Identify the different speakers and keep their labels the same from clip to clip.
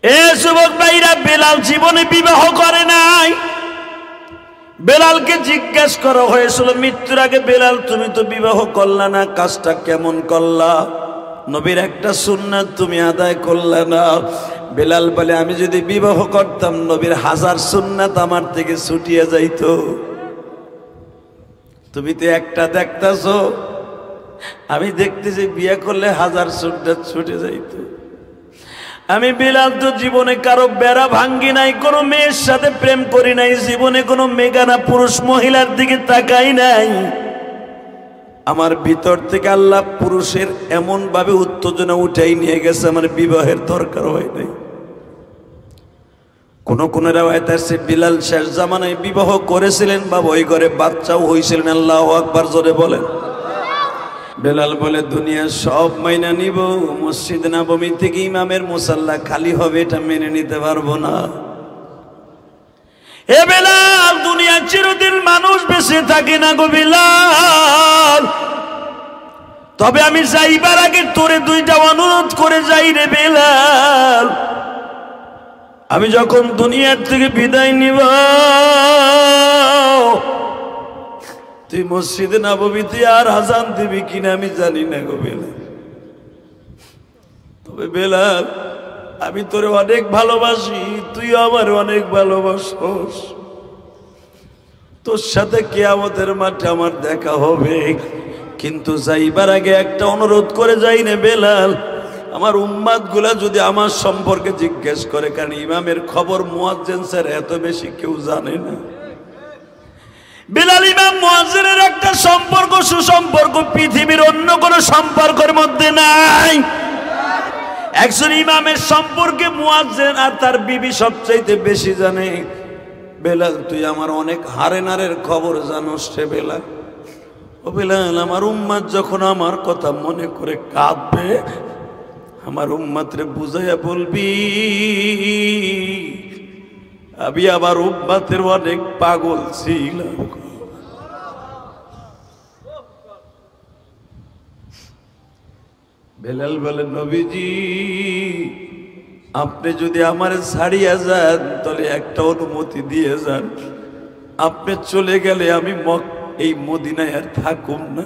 Speaker 1: এ যুবক ভাইরা, বেলাল জীবনে বিবাহ করে নাই। বেলালকে জিজ্ঞেস করা হয়েছিল মৃত্যুর আগে, বেলাল তুমি তো বিবাহ করলা না, কাজটা কেমন করলা? নবীর একটা সুন্নাত তুমি আদায় করলে না। বেলাল বলে, আমি যদি বিবাহ করতাম নবীর 1000 সুন্নাত আমার থেকে ছুটিয়ে যাইত। তুমি তো একটা দেখতেছো, আমি দেখতেছি বিয়ে করলে 1000 সুন্নাত ছুটে যাইত। আমি বেলাল তো জীবনে কারো বেড়া ভাঙ্গি নাই, কোনো মেয়ের সাথে প্রেম করি নাই, জীবনে কোনো মেগানা পুরুষ মহিলার দিকে তাকাই নাই। আমার ভিতর থেকে আল্লাহ পুরুষের এমন ভাবে উত্তেজনা উঠাই নিয়ে গেছে, আমার বিবাহের দরকার হয় নাই। কোন কোন রাওয়ায়াত আছে বিলাল শেষ জামানায় বিবাহ করেছিলেন বা ওই ঘরে বাচ্চাও হয়েছিলেন। আল্লাহু আকবার জোরে বলেন। বেলাল বলে, দুনিয়া সব মাইনা নিব, মসজিদ নববী থেকে ইমামের মুসাল্লা খালি হবে এটা মেনে নিতে পারবো না। এ বেলাল, দুনিয়া চিরদিন মানুষ বেঁচে থাকে না গো বেলাল। তবে আমি যাইবার আগে তোরে 2টা অনুরোধ করে যাই রে বেলাল। আমি যখন দুনিয়ার থেকে বিদায় নিব, তুই মসজিদে নববীতে আর আযান দিবি কিনা আমি জানি না গো বেলাল। তবে বেলাল, আমি তোরে অনেক ভালোবাসি, তুই আমার অনেক ভালোবাসিস। তোর সাথে কিয়ামতের মাঠে আমার দেখা হবে, কিন্তু যাইবার আগে একটা অনুরোধ করে যাই না বেলাল। আমার উম্মাত গুলা যদি আমার সম্পর্কে জিজ্ঞেস করে, কারণ ইমামের খবর মুয়াজ্জিন স্যার এত বেশি কেউ জানে না। বেলাল ইমাম মুয়াজ্জিনের একটা সম্পর্ক, সুসম্পর্ক পৃথিবীর অন্য কোন সম্পর্কের মধ্যে নাই। একজন ইমামের সম্পর্কে মুয়াজ্জিন আর তার বিবি সবচাইতে বেশি জানে। বেলাল, তুই আমার অনেক হারেনারের খবর জানোস রে বেলাল। ও বেলাল, আমার উম্মাত যখন আমার কথা মনে করে কাঁদবে, আমার উম্মাতরে বুঝাইয়া বলবি আমি আমার উম্মাতের অনেক পাগল ছিলাম। বেলাল বলে, নবীজি আপনি যদি আমার ছাড়িয়া যান তাহলে একটা অনুমতি দিয়ে যান। আপনি চলে গেলে আমি এই মদিনায় আর থাকুম না,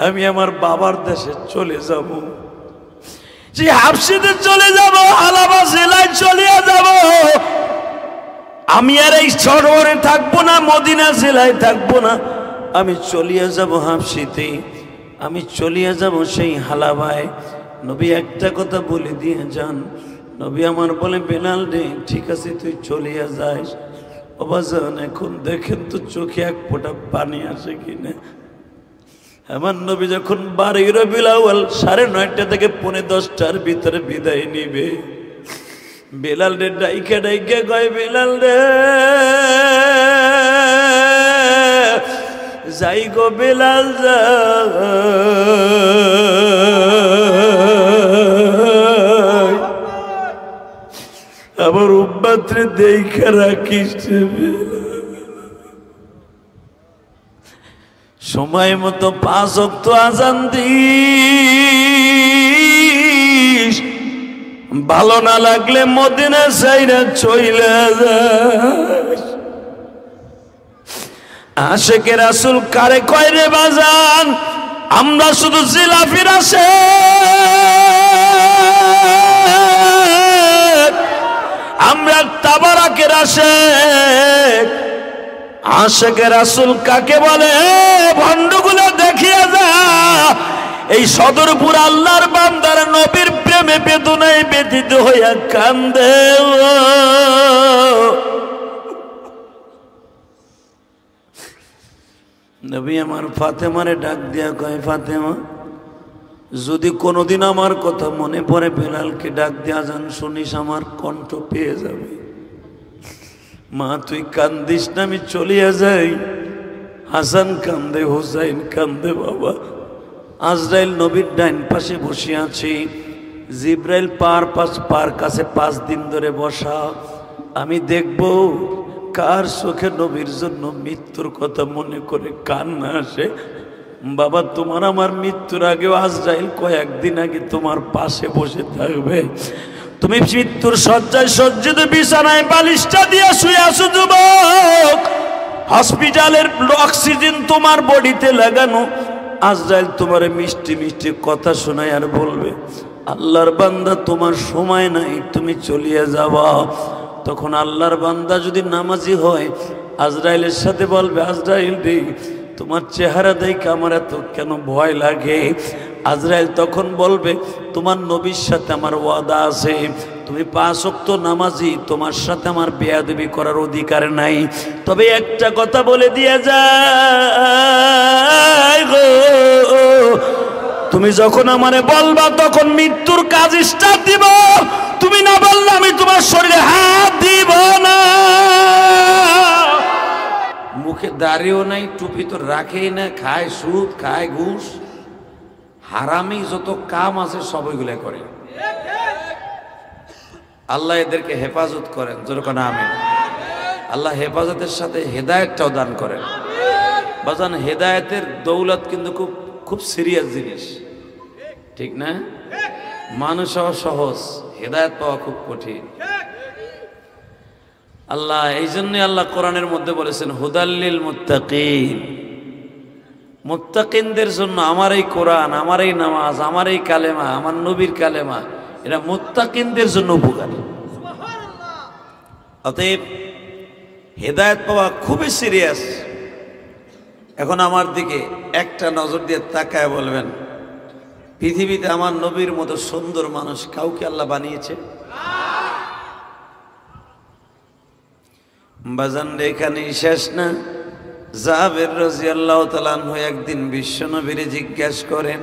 Speaker 1: আমি আমার বাবার দেশে চলে যাব, যে হাবশিতে চলে যাব, আলাবা জেলায় চলে যাব। আমি আর এই শহরে থাকবো না, মদিনা জেলায় থাকবো না, আমি চলিয়া যাব হাবশিতে, আমি চলিয়া যাব সেই হালাবায়। নবী একটা কথা বলে দিয়ে যান। নবী আমার বলে, বেলাল রে, ঠিক আছে তুই চলিয়া যাস। বাবাজান, এখন দেখেন তো চোখে এক ফোঁটা পানি আসে কিনা। আমার নবী যখন 12 রবিউল আউয়াল 9:30 থেকে 10:45 ভিতরে বিদায় নিবে, বেলাল রে ডাইকে ডাইকে কয়, বেলাল রে যাই গো বেলাল যাই, আমার উম্মত রে দেখে রাখিস। সময় মতো 5 ওয়াক্ত আযান দিস, ভালো না লাগলে মদিনা ছাইরা চইলা যাস। আশিকে রাসূল কারে কয় রে বাজান? আমরা শুধু জিলাফির আশিক, আমরা তাবারাকের আশিক। আশিকে রাসূল কাকে বলে? ভণ্ডগুলো দেখিয়ে যা, এই সদরপুর আল্লাহর বান্দার নবীর প্রেমে বেদনায় ব্যথিত হইয়া কান্দে। নবী আমার ফাতেমারে ডাক দিয়া কয়, ফাতেমা যদি কোনোদিন আমার কথা মনে পড়ে, বেলালকে ডাক দিয়া যান, শুনিস আমার কণ্ঠ পেয়ে যাবে। মা তুই কান্দিস না, আমি চলিয়া যাই। হাসান কান্দে, হুসাইন কান্দে। বাবা আজরাইল নবীর ডাইন পাশে বসে আছি, জিব্রাইল পার কাছে 5 দিন ধরে বসা। আমি দেখব কার চোখে নবীর জন্য মৃত্যুর কথা মনে করে কান্না আসে। বাবা তোমার আমার মৃত্যুর আগেও আজরাইল কয়েকদিন আগে তোমার পাশে বসে থাকবে। তুমি মৃত্যুর শয্যায় সজ্জিত বিছানায় বালিশটা দিয়ে শুয়ে আছো যুবক, হসপিটালের অক্সিজেন তোমার বডিতে লাগানো। আজরাইল তোমার মিষ্টি মিষ্টি কথা শোনায় আর বলবে, আল্লাহর বান্দা তোমার সময় নাই, তুমি চলিয়ে যাবা। তখন আল্লাহর বান্দা যদি নামাজি হয়, আজরাইলের সাথে বলবে, আজরাইল রে, তোমার চেহারা দেখে আমার এত কেন ভয় লাগে? আজরাইল তখন বলবে, তোমার নবীর সাথে আমার ওয়াদা আছে, তুমি 5 ওয়াক্ত নামাজি, তোমার সাথে আমার বেয়াদবি করার অধিকার নাই। তবে একটা কথা বলে দিয়ে যায় গো, তুমি যখন আমারে বলবা তখন মৃত্যুর কাজ স্টার্ট দিব, তুমি না বললে আমি তোমার শরীরে হাত দিব না। মুখে দাড়িও নাই, টুপি তো রাখেই না, খায় সুদ, খায় ঘুষ, হারামি যত কাম আছে সব ওইগুলো করে। আল্লাহ এদেরকে হেফাজত করেন, যেরকম আমিন। আল্লাহ হেফাজতের সাথে হেদায়েতটাও দান করেন। বাজান, হেদায়েতের দৌলত কিন্তু খুব খুব সিরিয়াস জিনিস, ঠিক না? মানুষ হওয়া সহজ, হেদায়েত পাওয়া খুব কঠিন। আল্লাহ এই জন্য আল্লাহ কোরআনের মধ্যে বলেছেন, হুদাল্লিল মুত্তাকিন। মুত্তাকিনদের জন্য আমার এই কোরআন, আমার এই নামাজ, আমার এই কালেমা, আমার নবীর কালেমা, এটা মুত্তাকিনদের জন্য উপকারী। অতএব হেদায়েত পাওয়া খুবই সিরিয়াস। এখন আমার দিকে একটা নজর দিয়ে তাকায় বলবেন, পৃথিবীতে আমার নবীর মতো সুন্দর মানুষ কাউকে আল্লাহ বানিয়েছে? বাজান, এখানেই শেষ না। জাবের রাদিয়াল্লাহু তাআলা আনহু একদিন বিশ্ব নবীরে জিজ্ঞাসা করেন,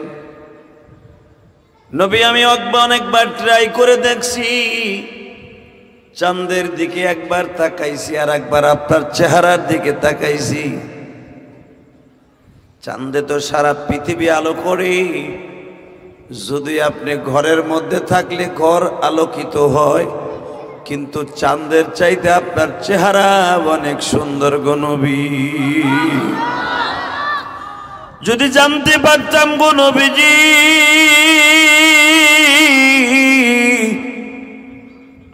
Speaker 1: নবী, আমি অনেকবার ট্রাই করে দেখছি, চাঁদের দিকে একবার তাকাইছি আর একবার আপনার চেহারার দিকে তাকাইছি। চাঁদে তো সারা পৃথিবী আলো করে, যদি আপনি ঘরের মধ্যে থাকলে ঘর আলোকিত হয়, কিন্তু চাঁদের চাইতে আপনার চেহারা অনেক সুন্দর গো নবী। যদি জানতে পারতাম গো নবীজি,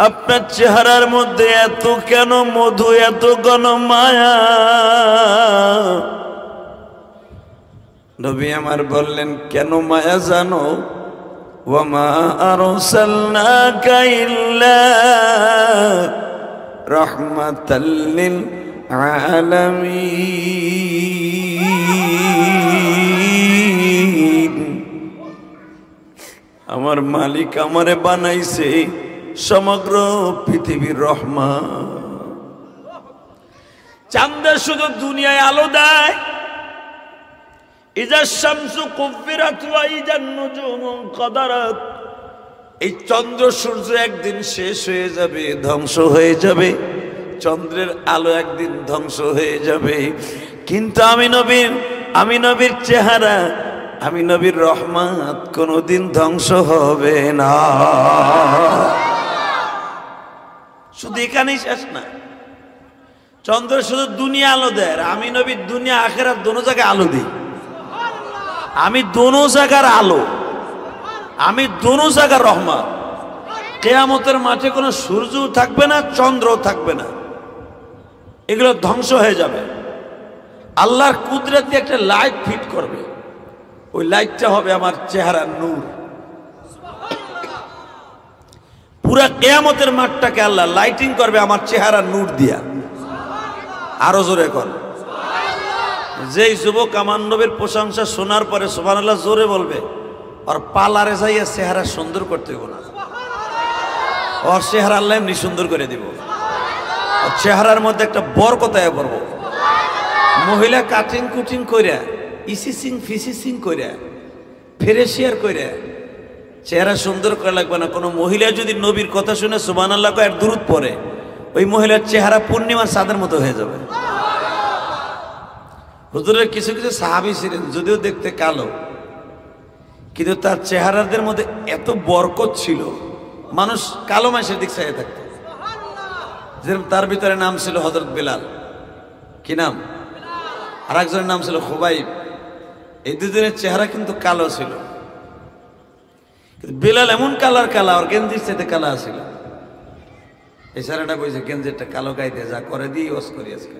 Speaker 1: আপনার চেহারার মধ্যে এত কেন মধু, এত ঘন মায়া। নবী আমার বললেন, কেন মায়া জানো? ওয়ামা আরসালনাকা ইল্লা রাহমাতাল লিল আলামিন। আমার মালিক আমারে বানাইছে সমগ্র পৃথিবীর রহমান। চাঁদ শুধু দুনিয়ায় আলো দেয়, ইজা শামসু কুফিরাত ওয়া ইজান নুজুমু কাদারাত। এই চন্দ্র সূর্য একদিন শেষ হয়ে যাবে, ধ্বংস হয়ে যাবে, চন্দ্রের আলো একদিন ধ্বংস হয়ে যাবে, কিন্তু আমি নবীর চেহারা, আমি নবীর রহমত কোনোদিন ধ্বংস হবে না। শুধু এখানেই শেষ না। চন্দ্র শুধু দুনিয়া আলো দেয়, আমি নবীর দুনিয়া আখিরাত দোনো জায়গায় আলো দিই। আমি দোনো জায়গার আলো, আমি দোনো জায়গার রহমত। কিয়ামতের মাঠে কোনো সূর্যও থাকবে না, চন্দ্রও থাকবে না, এগুলো ধ্বংস হয়ে যাবে। আল্লাহর কুদরত দিয়ে একটা লাইট ফিট করবে, ওই লাইটটা হবে আমার চেহারার নূর। পুরা কিয়ামতের মাঠটাকে আল্লাহ লাইটিং করবে আমার চেহারার নূর দিয়া। আরো জোরে কর। যেই যুবক আমার নবীর প্রশংসা শোনার পরে সুবহানাল্লাহ জোরে বলবে, আর পার্লারে যাইয়া চেহারা সুন্দর করতে হইব না, ওর চেহারা আল্লাহ এমনি সুন্দর করে দিব। চেহারার মধ্যে একটা বরকত আয়া পড়ব। মহিলা কাটিং কুটিং কইরা, ইসিসিং ফিসিসিং কইরা, ফেরেশিয়ার কইরা চেহারা সুন্দর করা লাগবে না। কোনো মহিলা যদি নবীর কথা শুনে সুবহানাল্লাহ কয় আর দুরূদ পড়ে, ওই মহিলার চেহারা পূর্ণিমার চাঁদের মতো হয়ে যাবে। হুজুরের কিছু কিছু সাহাবী ছিলেন, যদিও দেখতে কালো, কিন্তু তার চেহারাদের মধ্যে এত বরকত ছিল, মানুষ কালো মানুষের দিক চাইয়ে থাকত। যেরকম তার ভিতরে নাম ছিল হযরত বেলাল, কি নাম, আর একজনের নাম ছিল খুবাইব। এই দুজনের চেহারা কিন্তু কালো ছিল, বেলাল এমন কালার কালা, ওর গেঞ্জির সাথে কালা আসিল। এই সারাটা কইছে গেঞ্জিরটা কালো গাইতে যা করে দিয়ে ওয়াজ করি আজকে।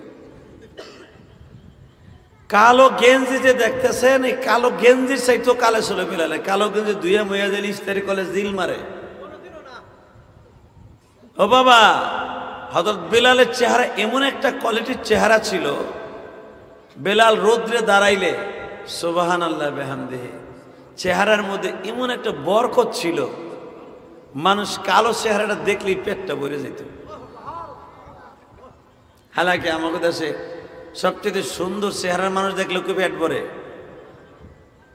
Speaker 1: কালো গেঞ্জি যে দেখতেছেন, এই কালো গেঞ্জির চাইতো কালে ছিল বেলালে। কালো গেঞ্জি দুইয়া মইয়া দিলে ইস্তারি কলেজ দিল মারে। ও বাবা, হযরত বেলালের চেহারা এমন একটা কোয়ালিটির চেহারা ছিল, বেলাল রৌদ্রে দাঁড়াইলে সুবহানাল্লাহ বিহামদিহি, চেহারার মধ্যে এমন একটা বরকত ছিল, মানুষ কালো চেহারাটা দেখলেই পেটটা ভরে যেত। হালাকি আমাদের দেশে সবচেয়ে সুন্দর চেহারার মানুষ দেখলে কি পেট ভরে?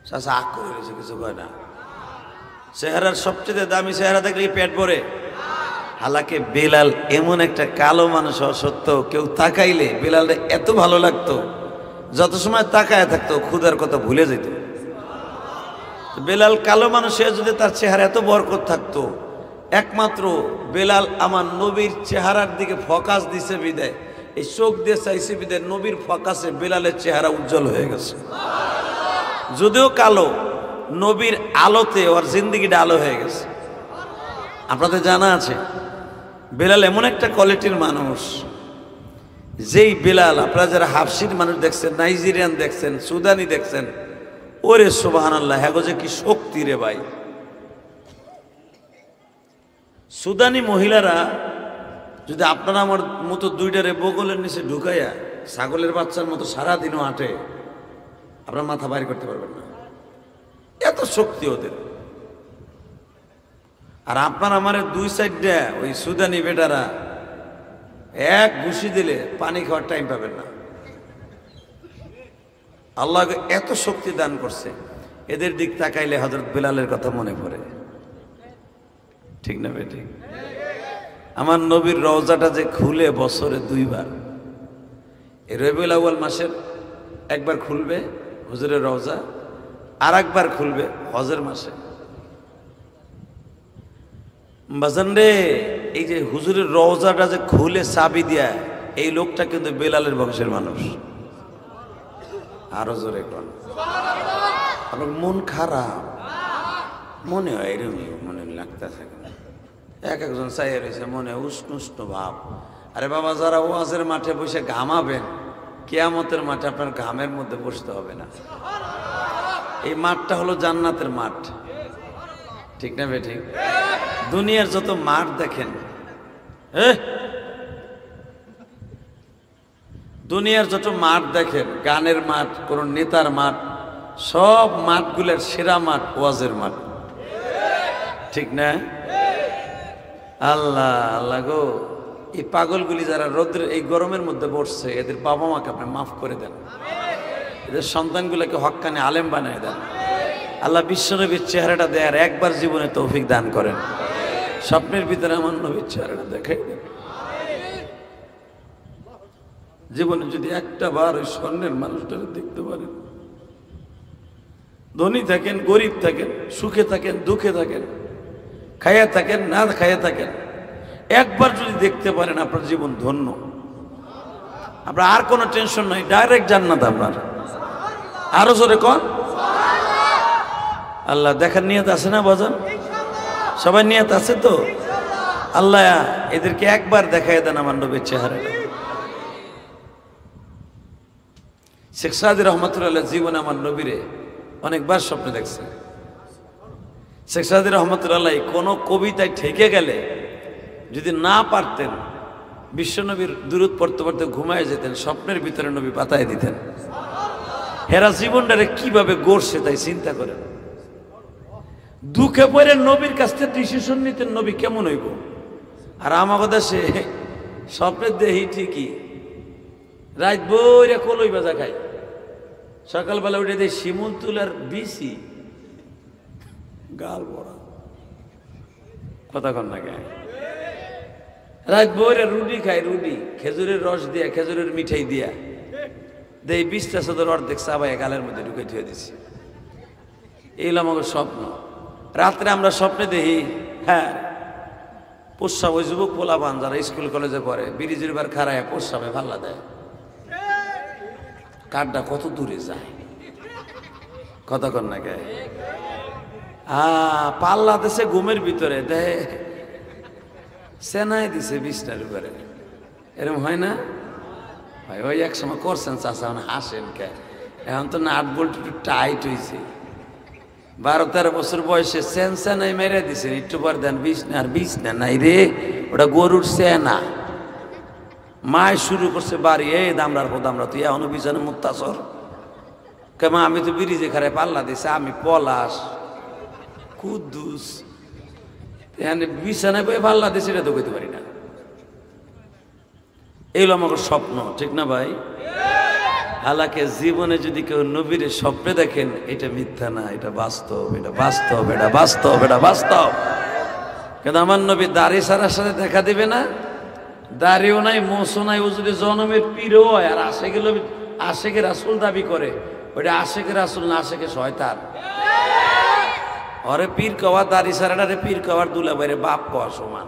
Speaker 1: চাচা আগ করে রয়েছে, কিছু কয় না। চেহারার সবচেয়ে দামি চেহারা দেখলে পেট ভরে। হালাকি বেলাল এমন একটা কালো মানুষ হওয়া সত্ত্বেও কেউ তাকাইলে বেলালটা এত ভালো লাগতো, যত সময় তাকায় থাকতো ক্ষুধার কথা ভুলে যেত। বেলাল কালো মানুষ হয়ে যদি তার চেহারা এত বরকত থাকতো, একমাত্র বেলাল আমার নবীর চেহারার দিকে ফোকাস দিছে বিদায়, এই চোখ দিয়ে চাইছে বিদায় নবীর ফোকাসে বেলালের চেহারা উজ্জ্বল হয়ে গেছে। যদিও কালো, নবীর আলোতে ওর জিন্দিগিটা আলো হয়ে গেছে। আপনাদের জানা আছে বেলাল এমন একটা কোয়ালিটির মানুষ, যেই বেলাল আপনারা যারা হাফসির মানুষ দেখছেন, নাইজেরিয়ান দেখছেন, সুদানি দেখছেন, ওরে সুবহানাল্লাহ, হ্যাঁ যে কি শক্তি রে ভাই। সুদানি মহিলারা যদি আপনারা আমার মতো দুইটারে বগলের নিচে ঢুকাইয়া ছাগলের বাচ্চার মতো সারাদিনও আটে, আপনার মাথা বাইর করতে পারবেন না, এত শক্তি ওদের। আর আপনার আমার দুই সাইডটা ওই সুদানি বেটারা এক ঘুষি দিলে পানি খাওয়ার টাইম পাবেন না। আল্লাহ এত শক্তি দান করছে, এদের দিক তাকাইলে হযরত বেলালের কথা মনে পড়ে। ঠিক না বেঠিক? আমার নবীর রওজাটা যে খুলে বছরে দুইবার, এই রবিউল আউয়াল মাসের একবার খুলবে হুজুরের রওজা, আর একবার খুলবে হজের মাসে। বাজান রে, এই যে হুজুরের রওজাটা যে খুলে চাবি দেয়, এই লোকটা কিন্তু বেলালের বংশের মানুষ। আরো জোরে কোন, আপনার মন খারাপ মনে হয়, এরকম মনে লাগতেছে। এক একজন চাইয়ে রয়েছে মনে উষ্ণ উষ্ণ ভাব। আরে বাবা, যারা ওয়াজের মাঠে বসে ঘামাবেন, কিয়ামতের মাঠে আপনার ঘামের মধ্যে বসতে হবে না। এই মাঠটা হলো জান্নাতের মাঠ। ঠিক না বেঠিক? দুনিয়ার যত মাঠ দেখেন, দুনিয়ার যত মাঠ দেখেন, গানের মাঠ, কোন নেতার মাঠ, সব মাঠগুলোর সেরা মাঠ ওয়াজের মাঠ। ঠিক না? আল্লাহ আল্লাহ গো, এই পাগলগুলি যারা রোদ্রের এই গরমের মধ্যে বসছে, এদের বাবা মাকে আপনি মাফ করে দেন, এদের সন্তানগুলোকে হক্কানি আলেম বানিয়ে দেন। আল্লাহ বিশ্বনবীর চেহারাটা দেয়ার একবার জীবনে তৌফিক দান করেন। স্বপ্নের ভিতরে আমার নবীর চেহারাটা দেখাই দেন। জীবনে যদি একটা বার ওই স্বর্ণের মানুষটাকে দেখতে পারেন, ধনী থাকেন গরিব থাকেন, সুখে থাকেন দুঃখে থাকেন, খাইয়া থাকেন না খাইয়া থাকেন, একবার যদি দেখতে পারেন আপনার জীবন ধন্য। আপনার আর কোনো টেনশন নাই, ডাইরেক্ট জান্নাত আপনার। আরো জোরে কন আল্লাহ। দেখার নিয়ত আছে না বাজান? সবাই নিয়ত আছে তো? আল্লাহ এদেরকে একবার দেখাই দেন আমার নবীর চেহারাটা। শেখ সাদি রহমতুল্লাহ জীবনে আমার নবীরে অনেকবার স্বপ্ন দেখছে। শেখ সাদি রহমতুল্লাহ কোনো কবিতায় ঠেকে গেলে যদি না পারতেন, বিশ্বনবীর দুরূদ পড়তে পড়তে ঘুমায় যেতেন, স্বপ্নের ভিতরে নবী পাতায় দিতেন। হেরা জীবনটারে কিভাবে গড়ছে তাই চিন্তা করেন। দুঃখে পড়ে নবীর কাছ থেকে ডিসিশন নিতেন, নবী কেমন হইব। আর আমাকে দেশে স্বপ্নের দেহি ঠিকই, রাত বইরে কলই বাজা খাই, সকালবেলা উঠে দেয় শিমুল তুলার বিসি গাল বড়া কথা কন না গায়ে। রাত বইরে রুটি খাই, রুটি খেজুরের রস দিয়া, খেজুরের মিঠাই দিয়া দেই 20টা সদর অর্ধেক চাবাই গালের মধ্যে ঢুকে ধুয়ে দিছি। এই হলো আমাকে স্বপ্ন। রাত্রে আমরা স্বপ্নে দেখি, হ্যাঁ প্রস্রাব, ওই যুবক পোলাপান যারা স্কুল কলেজে পড়ে ব্রিজের বার খাড়ায় প্রস্রাবে ভাল্লা দেয়, কাঠটা কত দূরে যায় কথা কন না গায়ে। পাল্লা দিছে ঘুমের ভিতরে, দেহে সেনাই দিছে বিছনার উপরে, এরকম হয় না? ভাই ওই এক সময় করছেন চাষা, হাসেন কে? এখন তো নাট বল্ট একটু টাইট হয়েছে। 12-13 বছর বয়সে সেনাই মেরে দিছেন, একটু পর দেন বিছনা নাই রে, ওটা গরুর সেনা। মায় শুরু করছে বাড়ি, এই দামরার দামরা তুই এখনো বিছানে মুত্তাসর কেমন? আমি তো ব্রিজে খারে পাল্লা দিছে, আমি পলাশ কুদ্দুস, এখানে বিছানায় বয়ে পাল্লা দিছে, এটা তো কইতে পারি না। এগুলো আমার স্বপ্ন, ঠিক না ভাই? হালাকে জীবনে যদি কেউ নবীর স্বপ্নে দেখেন, এটা মিথ্যা না, এটা বাস্তব, এটা বাস্তব, এটা বাস্তব, এটা বাস্তব। কিন্তু আমার নবী দাড়ি সারার সাথে দেখা দিবে না, দাড়িও নাই, মোছও নাই, ও যদি জনমের পীরও হয় আর আশেকে রাসূল দাবি করে, ওইটা আশেকে রাসূল না, আশেকে শয়তান। ওরে পীর কওয়া, দাড়ি সারাটারে পীর কওয়ার দুলা বাইরে বাপ কওয়া সমান।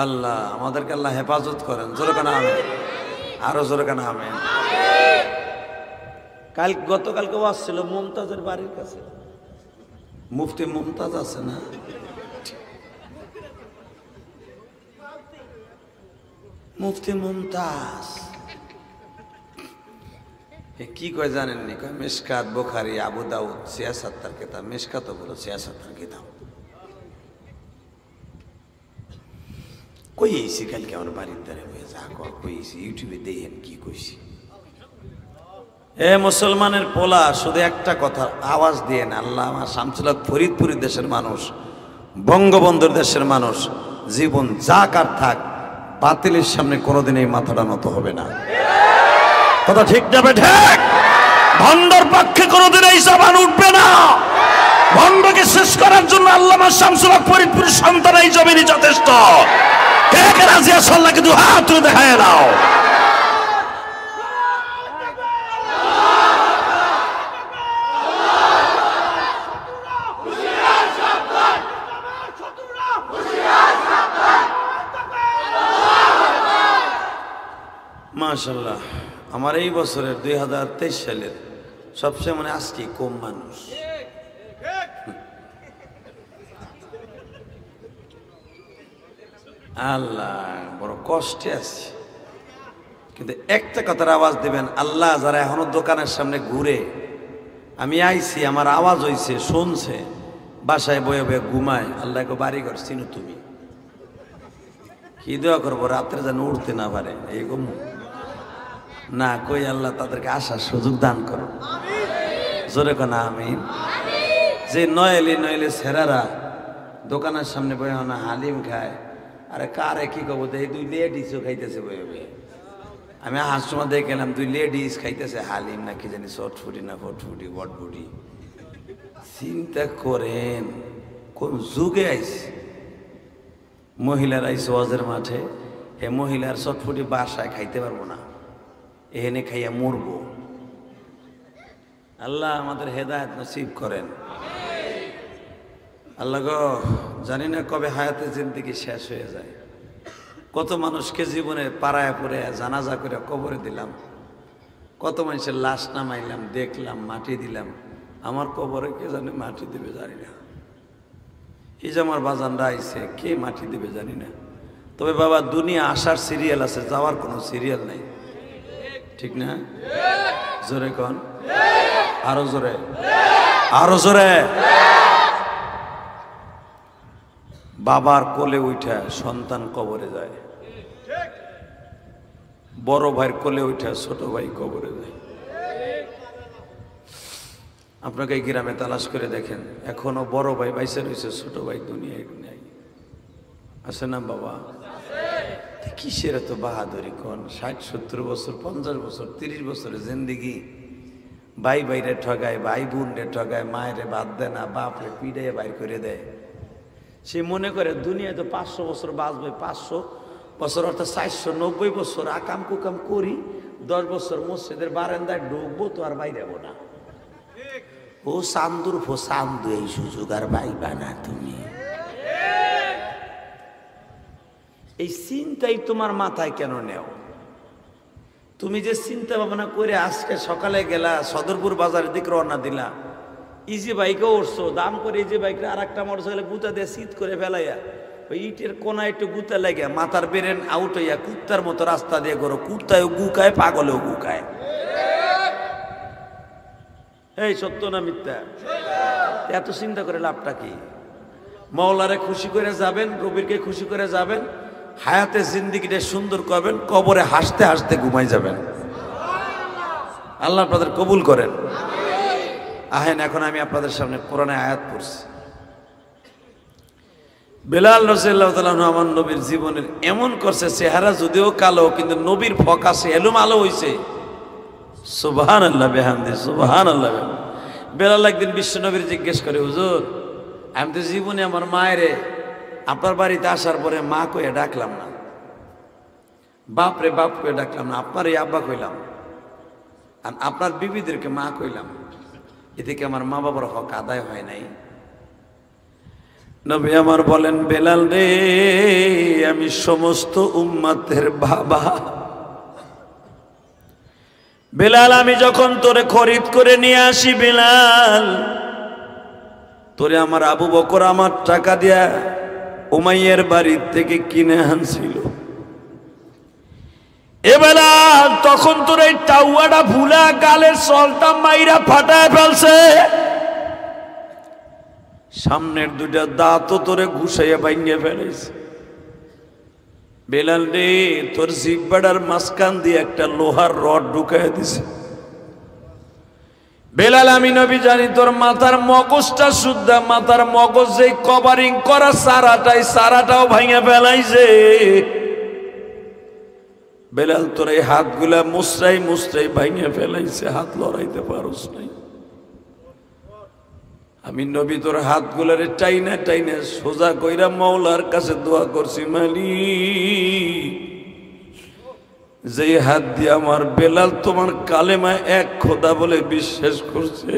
Speaker 1: আল্লাহ আমাদেরকে আল্লাহ হেফাজত করেন, জোরে কানা আমেন, আরো জোরে কানা আমেন। গতকালকে আসছিল মুমতাজের বাড়ির কাছে, মুফতি মুমতাজ আছে না, মুফতি মুমতাজ কি কয় জানেননি? কয় মিশকাত, বুখারী, আবু দাউদ, সিয়াসাত্তার কিতাব। মিশকাত বলো সিয়াসাত্তার কিতাব। কইছি কালকে আমার বাড়ির দ্বারে হয়ে যা কইছি, ইউটিউবে দেখেন কি কইছি। এ মুসলমানের পোলা, শুধু একটা কথা আওয়াজ দিয়ে না, আল্লাহ আমার শামসুল হক ফরিদপুরের দেশের মানুষ, বঙ্গবন্ধুর দেশের মানুষ, জীবন যা কার থাক, বাতিলের সামনে কোনোদিন এই মাথাটা নত হবে না। কথা ঠিক যাবে ঠিক? ভণ্ডর পক্ষে কোনোদিন এই জবান উঠবে না। ভণ্ডকে শেষ করার জন্য আল্লামা শামসুল হক ফরিদপুরের সন্তান এই জমিনই যথেষ্ট। কে কে রাজি আছো? আল্লাহকে দু হাত তুলে দেখায় দাও। মাশাআল্লাহ, আমার এই বছরের 2023 সালের সবচেয়ে মানে আজকে কম মানুষ। আল্লাহ বড় কষ্টে আছি, কিন্তু একটা কথার আওয়াজ দিবেন, আল্লাহ যারা এখনো দোকানের সামনে ঘুরে, আমি আইছি, আমার আওয়াজ হইছে, শুনছে, বাসায় বয়ে বয়ে ঘুমায়, আল্লাহকে বাড়ি ঘর চিনো তুমি, কি দোয়া করবো রাত্রে যেন উঠতে না পারে, এই ঘুম না কই, আল্লাহ তাদেরকে আসার সুযোগ দান করো, জোরে কোনা আমিন। যে নয়লে ছেড়ারা দোকানের সামনে বয়ে না হালিম খায়, আরে কারে কি কব, এই 2 লেডিসও খাইতেছে বয়ে বয়ে। আমি হাসমা দেখে গেলাম 2 লেডিস খাইতেছে হালিম, না কি জানি চটফুটি না ফটফুটি বটফুটি। চিন্তা করেন কোন যুগে আইছে। মহিলারা আইছে ওয়াজের মাঠে, এ মহিলার চটফুটি বাসায় খাইতে পারবো না, এখানে খাইয়া মরবো। আল্লাহ আমাদের হেদায়েত নসিব করেন। আল্লাহ গো, জানি না কবে হায়াতে জিন্দেগি শেষ হয়ে যায়। কত মানুষকে জীবনে পাড়ায় পড়ে জানাজা করে কবরে দিলাম, কত মানুষের লাশ নামাইলাম, দেখলাম, মাটি দিলাম, আমার কবরে কে জানে মাটি দিবে জানি না। এই যে আমার বাজানরা আইছে, কে মাটি দিবে জানি না। তবে বাবা, দুনিয়া আসার সিরিয়াল আছে, যাওয়ার কোনো সিরিয়াল নাই, ঠিক না? জোরে কন, আরো জোরে, আরো জোরে। বাবার কোলে উঠা সন্তান কবরে যায়, বড় ভাইয়ের কোলে উঠা ছোট ভাই কবরে যায়। আপনাকে এই গ্রামে তালাশ করে দেখেন, এখনো বড় ভাই বাইসে রয়েছে, ছোট ভাই দুনিয়ায় নেই, আছে না বাবা? কিসের এত বাহাদুরি কোন? 60-70 বছর, 50 বছর, 30 বছরের জিন্দিগি ভাই ভাইরে ঠগায়, ভাই বোন রে ঠগায়, মায়েরে বাদ দেয় না, বাপরে পিড়াইয়ে বাইর করে দেয়। সে মনে করে দুনিয়ায় তো 500 বছর বাঁচবে, 500 বছর অর্থাৎ 490 বছর আকাম কুকাম করি, 10 বছর মসজিদের বারান্দায় ঢুকবো তো আর বাইরে যাবো না। ও চান্দুর ফো চান্দু, এই সুযোগ আর পাইবা না তুমি। এই চিন্তাই তোমার মাথায় কেন নেও? তুমি যে চিন্তা ভাবনা করে আজকে সকালে গেলা সদরপুর বাজারের দিকে রওনা দিলা, ইজি বাইকেও উঠছো, দাম করে ইজি বাইকটা আর একটা মোটরসাইকেলে গুতা দিয়ে শীত করে ফেলাইয়া ওই ইটের কোনায় একটু গুতা লাগিয়া মাথার বেরেন আউট হইয়া কুত্তার মতো রাস্তা দিয়ে করো, কুত্তায়ও গুকায় পাগলেও গুকায়। এই সত্য না মিথ্যা? এত চিন্তা করে লাভটা কি? মওলারে খুশি করে যাবেন, রবিরকে খুশি করে যাবেন, হায়াতে জিন্দিগিটা সুন্দর করবেন, কবরে হাসতে হাসতে ঘুমাই যাবেন। আল্লাহ আপনাদের কবুল করেন। আহেন এখন আমি আপনাদের সামনে কোরআনে আয়াত পড়ছি। বেলাল রাদিয়াল্লাহু তাআলা আমার নবীর জীবনের এমন করছে, চেহারা যদিও কালো কিন্তু নবীর ফোকাসে এলোমালো হইছে। সুবহানাল্লাহ বিহামদি, সুবহানাল্লাহ। বেলাল একদিন বিশ্ব নবীর জিজ্ঞেস করে, হুজুর আমি তো জীবনে আমার মায়েরে আপনার বাড়িতে আসার পরে মা কইয়া ডাকলাম না, বাপ রে বাপ কইয়া ডাকলাম না, আপনার এই আব্বা কইলাম, আর আপনার বিবিদেরকে মা কইলাম, এদিকে আমার মা বাবার হক আদায় হয় নাই। নবী আমার বলেন, বেলাল রে আমি সমস্ত উম্মতের বাবা। বেলাল আমি যখন তোরে খরিদ করে নিয়ে আসি, বেলাল তোরে আমার আবু বকর আমার টাকা দিয়া উমাইয়ের বাড়ির থেকে কিনে আনছিল। এ বেলাল তখন তোর এই টাউয়াটা ভুলা গালের সলটা মাইরা ফাটায় ফেলছে, সামনের দুইটা দাঁতও তোরে ঘুষাইয়া ভাঙিয়ে ফেলেছে। বেলাল রে তোর জিহ্বাটার মাঝখান দিয়ে একটা লোহার রড ঢুকাইয়া দিছে। বেলাল আমি নবী জানি তোর মাথার মগজটা শুদ্ধা, মাথার মগজ যেই কভারিং করা সারাটাও ভাঙিয়া ফেলাইছে। বেলাল তোর এই হাতগুলা মুসরাই মুসরাই ভাঙিয়া ফেলাইছে, হাত লড়াইতে পারস নাই। আমি নবী তোর হাতগুলারে টাইনা টাইনা সোজা কইরা মাওলার কাছে দোয়া করছি, মালিক যেই হাত দিয়ে আমার বেলাল তোমার কালেমায় এক খোদা বলে বিশ্বাস করছে,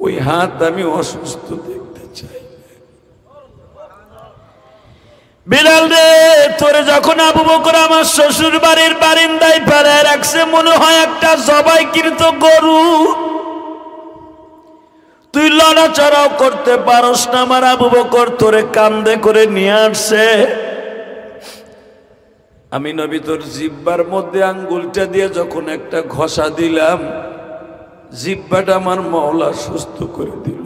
Speaker 1: ওই হাত আমি অসুস্থ দেখতে চাই। বেলাল রে তোরে যখন আবু বকর আমার শ্বশুর বাড়ির বারিন্দায় ফেলে রাখছে, মনে হয় একটা জবাইকৃত গরু, তুই লড়াচড়াও করতে পারস না। আমার আবু বকর তোরে কান্দে করে নিয়ে আসছে। আমি নবী তোর জিহ্বার মধ্যে আঙ্গুলটা দিয়ে যখন একটা ঘষা দিলাম, জিহ্বাটা আমার মাওলা সুস্থ করে দিল।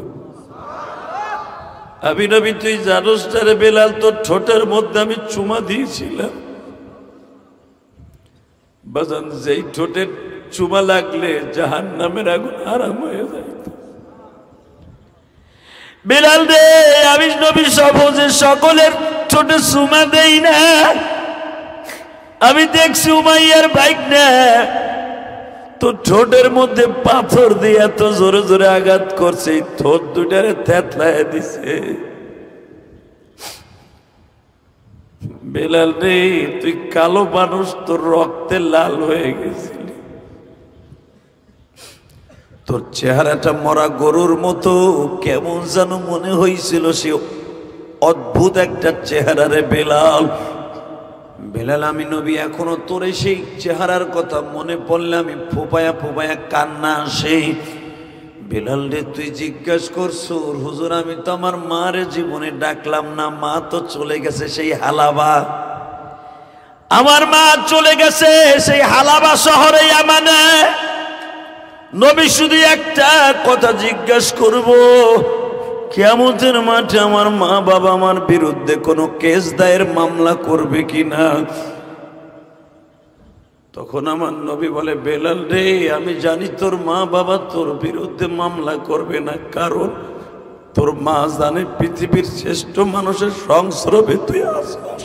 Speaker 1: আমি নবী তুই জানোস রে বেলাল, তোর ঠোঁটের মধ্যে আমি চুমা দিয়েছিলাম। বাজান যেই ঠোঁটের চুমা লাগলে জাহান্নামের আগুন আরাম হয়ে যাইত। বেলাল রে আমি নবী সহজে সকলের ঠোঁটে চুমা দেই না। আমি দেখছি উমাইয়ার বাইক না তো ঠোঁটের মধ্যে পাথর দিয়ে এত জোরে জোরে আঘাত করছে, ঠোঁট দুটারে থেতলায় দিছে। বেলাল রে তুই কালো মানুষ, তোর রক্তে লাল হয়ে গেছিলি, তোর চেহারাটা মরা গরুর মতো কেমন যেন মনে হয়েছিল, সে অদ্ভুত একটা চেহারা রে বেলাল। বেলাল আমি নবী এখনো তোর সেই চেহারার কথা মনে পড়লে আমি ফোপায়া ফোপায়া কান্না আসে। বেলাল রে তুই জিজ্ঞাসা করছো, হুজুর আমি তো আমার মারে জীবনে ডাকলাম না, মা তো চলে গেছে সেই হালাবা, আমার মা চলে গেছে সেই হালাবা শহরে ইয়ামানে। নবী শুধু একটা কথা জিজ্ঞাসা করবো, কিয়ামতের মাঠে আমার মা বাবা আমার বিরুদ্ধে কোনো কেস দায়ের মামলা করবে কিনা? তখন আমার নবী বলে, বেলাল রে আমি জানি তোর মা বাবা তোর বিরুদ্ধে মামলা করবে না, কারণ তোর মা জানে পৃথিবীর শ্রেষ্ঠ মানুষের সংস্রবে তুই আসিস।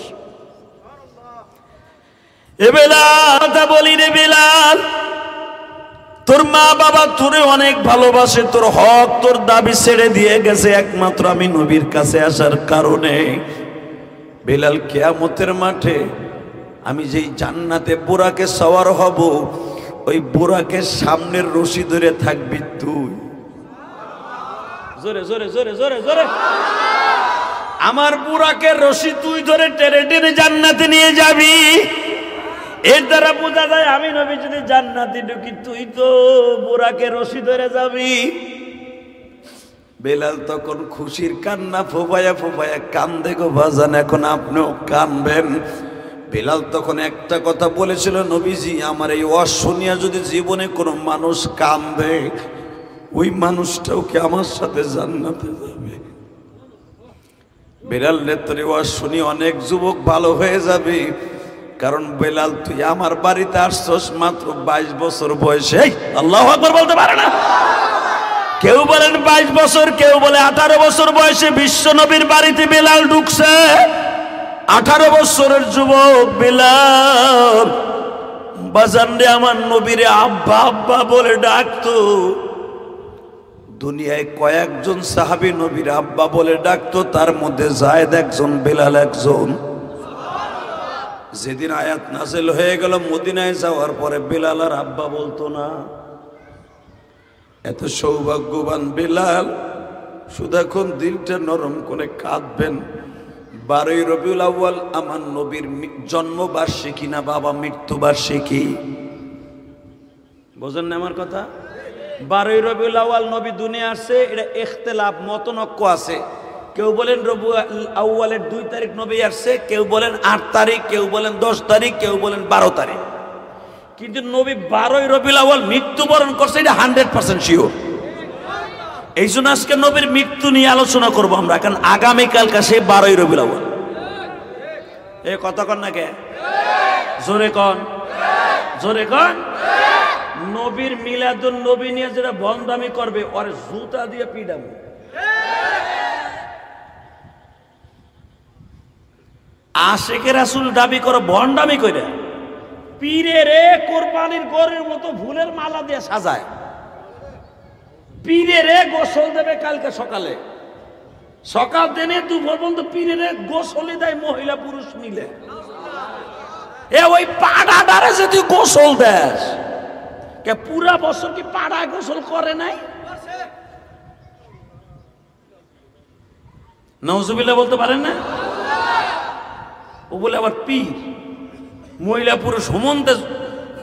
Speaker 1: এ বেলাল বলি রে বেলাল, তোর মা বাবা তোরে অনেক ভালোবাসে, তোর হক তোর দাবি ছেড়ে দিয়ে গেছে একমাত্র আমি নবীর কাছে আসার কারণে। বেলাল কিয়ামতের মাঠে আমি যেই জান্নাতে বুরাকে সওয়ার হব, ওই বুরাকের সামনের রশি ধরে থাকবি তুই। জোরে জোরে জোরে জোরে জোরে। আমার বুরাকের রশি তুই ধরে টেনে টেনে জান্নাতে নিয়ে যাবি। এর দ্বারা বোঝা যায় আমি নবী যদি জান্নাতে ঢুকি তুই তো বুরাকে রশি ধরে যাবি। বেলাল তখন খুশির কান্না ফোপায়া ফোপায়া কান্দে গো বাজান, এখন আপনিও কানবেন। বেলাল তখন একটা কথা বলেছিল, নবীজি আমার এই ওয়াজ শুনিয়া যদি জীবনে কোনো মানুষ কান্দে ওই মানুষটাও কি আমার সাথে জান্নাতে যাবে? বেলাল নেত্রী ওয়াজ শুনি অনেক যুবক ভালো হয়ে যাবে, কারণ বেলাল তুই আমার বাড়িতে আসছস মাত্র 22 বছর বয়সে। আল্লাহু আকবার বলতে পারে না? কেউ বলেন 22 বছর, কেউ বলে 18 বছর বয়সে বিশ্ব নবীর বাড়িতে বেলাল ঢুকছে। 18 বছরের যুবক বেলাল বাজান রে আমার নবীরে আব্বা আব্বা বলে ডাকতো। দুনিয়ায় কয়েকজন সাহাবী নবীর আব্বা বলে ডাকতো, তার মধ্যে যায়েদ একজন, বেলাল একজন। যেদিন আয়াত নাযিল হয়ে গেল মদিনায় যাওয়ার পরে বেলাল আর আব্বা বলতো না। এত সৌভাগ্যবান বেলাল, শুধু এখন দিলটা নরম করে কাঁদবেন। 12ই রবিউল আউয়াল আমার নবীর জন্মবার্ষিকী না বাবা মৃত্যুবার্ষিকী? বোঝেন না আমার কথা? 12ই রবিউল আউয়াল নবী দুনিয়া আসছে, এটা ইখতিলাফ মতনক্য আছে। কেউ বলেন রবিউল আউয়ালের 2 তারিখ নবী আসছে, কেউ বলেন 8 তারিখ, কেউ বলেন 10 তারিখ, কেউ বলেন 12 তারিখ। কিন্তু নবী 12ই রবিউল আউয়াল মৃত্যুবরণ করছে, এটা 100% শিওর। এই জন্য আজকে নবীর মৃত্যু নিয়ে আলোচনা করবো আমরা, কারণ আগামীকালকে সে 12ই রবিউল আউয়াল। এ কথা কন না কে? জোরে কন, জোরে কন। নবীর মিলাদুন নবী নিয়ে যেটা বন্দামি করবে ওরে জুতা দিয়ে পিটাবো। আশিকে রাসূল দাবি করো বন্দামি করে, পীরে রে কোরবানির গরের মতো ফুলের মালা দিয়ে সাজায়। পীরে রে গোসল দেবে কালকে সকালে, সকাল দিনে দুপুর পর্যন্ত পীরে রে গোসলে দেয় মহিলা পুরুষ মিলে। এ ওই পাড়াটারে যদি গোসল দেস, কে পুরা বছর কি পাড়ায় গোসল করে নাই? নাউজুবিল্লাহ বলতে পারেন না? ও বলে আবার পীর মহিলা পুরুষ